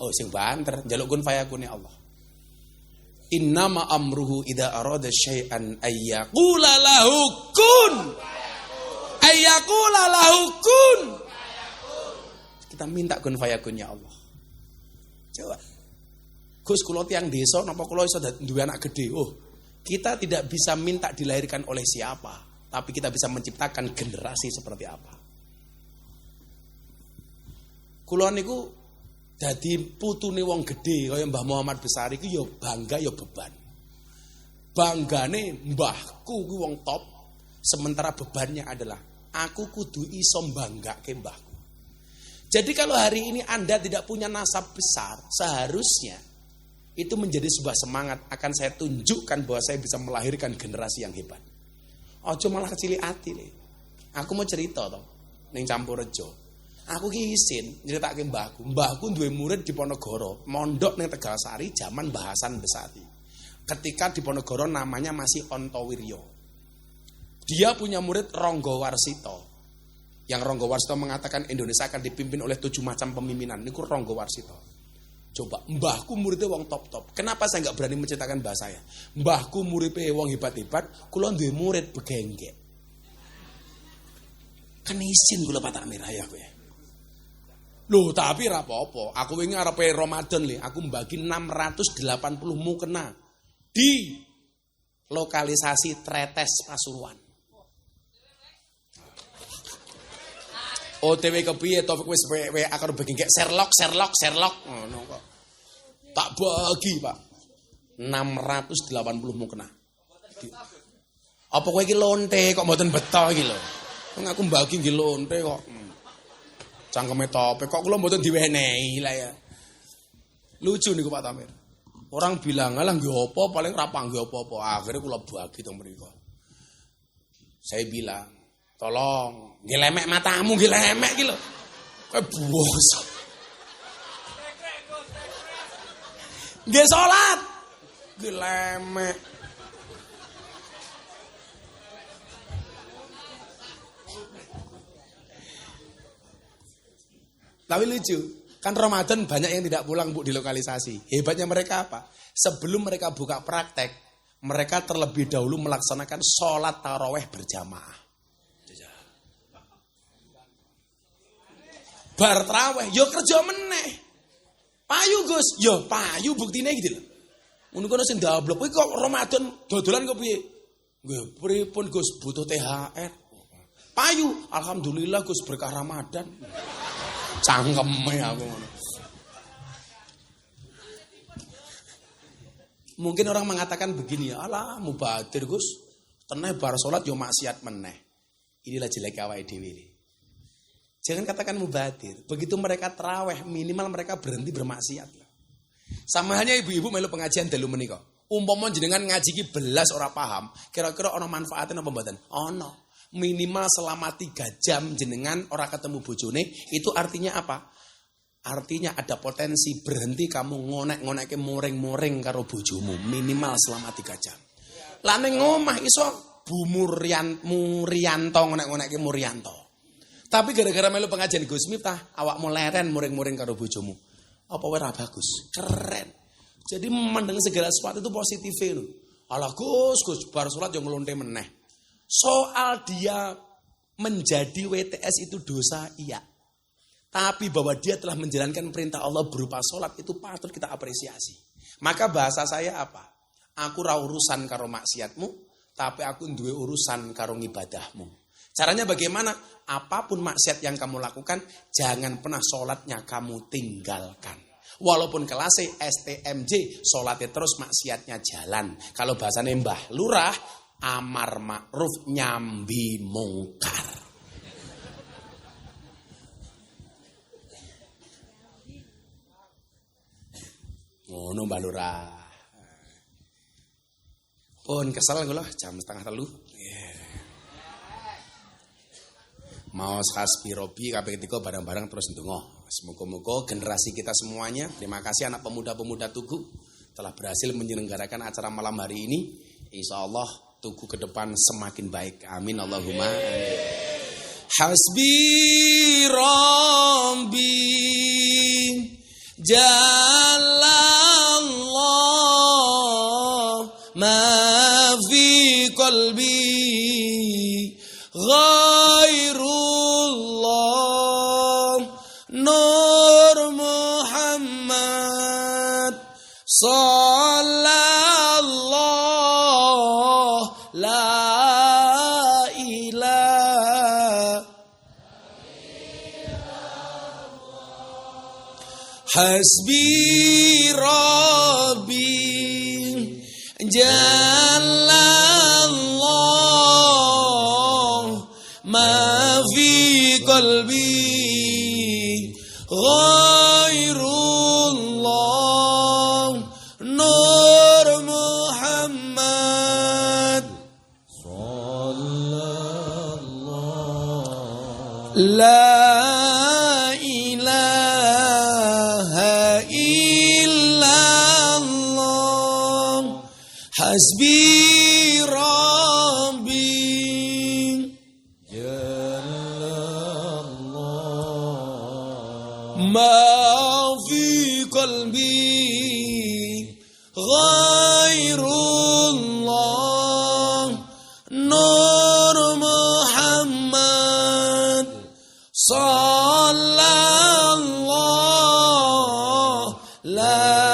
Oh sing banter, njaluk kun fayakune Allah. Innama amruhu idza arada syai'an ayyaqula lahu kun. yaqula lahu kun. Kita minta kun fayakun ya Allah. Coba. Gus kula tiyang desa napa kula iso duwe anak gede? Oh, kita tidak bisa minta dilahirkan oleh siapa, tapi kita bisa menciptakan generasi seperti apa. Kula niku dadi putune wong gede kaya Mbah Muhammad Besari iku ya bangga ya beban. Banggane mbahku kuwi wong top, sementara bebannya adalah aku kudu iso banggake mbahku. Jadi kalau hari ini Anda tidak punya nasab besar, seharusnya itu menjadi sebuah semangat. Akan saya tunjukkan bahwa saya bisa melahirkan generasi yang hebat. Ojo malah kecili hati nih. Aku mau cerita toh, ning Campurejo. Aku ki isin nyeritake mbahku. Mbahku duwe murid di Ponorogo, mondok ning Tegalsari zaman Mbah Hasan Besari. Ketika di Ponorogo namanya masih Ontowiryo. Dia punya murid Ronggo Warsito. Yang Ronggo Warsito mengatakan Indonesia akan dipimpin oleh 7 macam pemimpinan. Ini Ronggo Warsito. Coba, mbahku muridnya wong top-top. Kenapa saya nggak berani menceritakan mbah saya? Mbahku muridnya wong hebat-hebat, kula duwe murid begenggek. Kan isin kula Patak Merah ya kowe. Loh, tapi ra apa-apa. Aku wingi arepe Ramadan le, aku mbagi 680 mukena di lokalisasi Tretes Pasuruan. OTW kepiye to wis WA karo begenggek Sherlock ngono kok. Tak bagi, Pak. 680 mukena. Apa kowe iki lonte kok mboten beto iki lho. Wong aku mbagi nggih lonte kok. Cangkeme tope kok kula mboten diwenehi lah ya. Lucu niku Pak Tamir. Orang bilang, "Alah nggih apa paling ra panggih apa-apa." Akhirnya kula bagi teng mriku. Saya bilang, "Tolong, nggih lemek matamu nggih lemek iki lho. Kowe bos. Nggih salat. Nggih lemek." Tapi lucu, kan Ramadan banyak yang tidak pulang Bu di lokalisasi. Hebatnya mereka apa? Sebelum mereka buka praktek, mereka terlebih dahulu melaksanakan sholat taraweh berjamaah. Bar taraweh, yo kerja meneh. Payu Gus, yo payu buktine gitu lho. Ngono kono sing ndablok, kowe kok Ramadan dodolan kok piye? Nggih, pripun Gus butuh THR. Payu, alhamdulillah Gus berkah Ramadan. Cangkeme aku ngono. Mungkin orang mengatakan begini ya, alah mubadir Gus, teneh bar salat yo maksiat meneh. Inilah jelek awake dhewe. Jangan katakan mubadir. Begitu mereka tarawih, minimal mereka berhenti bermaksiat. Sama halnya ibu-ibu melu pengajian dalu menika. Umpama jenengan ngaji ki belas ora paham, kira-kira ana manfaatnya apa mboten? Ana. Minimal selama 3 jam jenengan ora ketemu bojone, itu artinya apa? Artinya ada potensi berhenti kamu ngonek-ngonekke muring-muring karo bojomu minimal selama 3 jam. Lah ning omah iso Bu Murianto ngonek-ngonekke Murianto. Tapi gara-gara melu pengajian Gus Miftah, awakmu leren muring-muring karo bojomu. Apa wae ra bagus? Keren. Jadi memandang segala sesuatu itu positif lho. Alah Gus bar salat yo nglonte meneh. Soal dia menjadi WTS itu dosa, iya. Tapi bahwa dia telah menjalankan perintah Allah berupa sholat itu patut kita apresiasi. Maka bahasa saya apa? Aku ra urusan karo maksiatmu, tapi aku duwe urusan karo ngibadahmu. Caranya bagaimana? Apapun maksiat yang kamu lakukan, jangan pernah sholatnya kamu tinggalkan. Walaupun kelasnya STMJ, sholatnya terus maksiatnya jalan. Kalau bahasanya Mbah Lurah, amar ma'ruf nyambi mungkar. Ngono Mbak Lurah. Pun kesel kula jam 2:30. Mau khasbi robi kabeh ketika bareng-bareng terus ndonga. Semoga-moga generasi kita semuanya, terima kasih anak pemuda-pemuda Tugu telah berhasil menyelenggarakan acara malam hari ini. Insyaallah Tugu ke depan semakin baik. Amin Allahumma amin. Hasbi Rabbi Jalallah ma fi qalbi Ghairullah Nur Muhammad Sallallahu la ilaha Hasbi Rabbi Jalallah ma fi qalbi Ghairullah Nur Muhammad Sallallahu la Hasbi Rabbi Jalallah ma fi qalbi Ghairullah Nur Muhammad Sallallahu la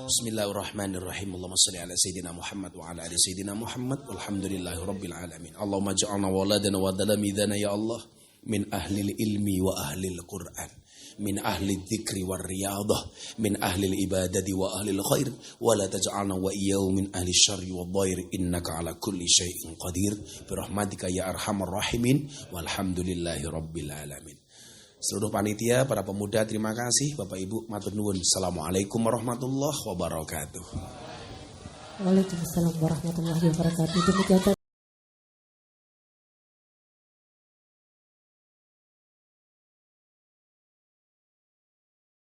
Bismillahirrahmanirrahim. Allahumma shalli ala sayyidina Muhammad wa ala ali sayyidina Muhammad walhamdulillahi rabbil alamin. Allahumma ja'alna waladana wa dalamidana ya Allah min ahlil ilmi wa ahlil Qur'an, min ahlil dzikri war riyadah, min ahlil ibadati wa ahlil khair, wa la taj'alna wa iyyahum min ahli syarri wa dhair innaka ala kulli syai'in qadir bi rahmatika ya arhamar rahimin walhamdulillahi rabbil alamin. Seluruh panitia, para pemuda, terima kasih. Bapak Ibu, matur nuwun. Assalamualaikum warahmatullahi wabarakatuh. Waalaikumsalam warahmatullahi wabarakatuh. Demikian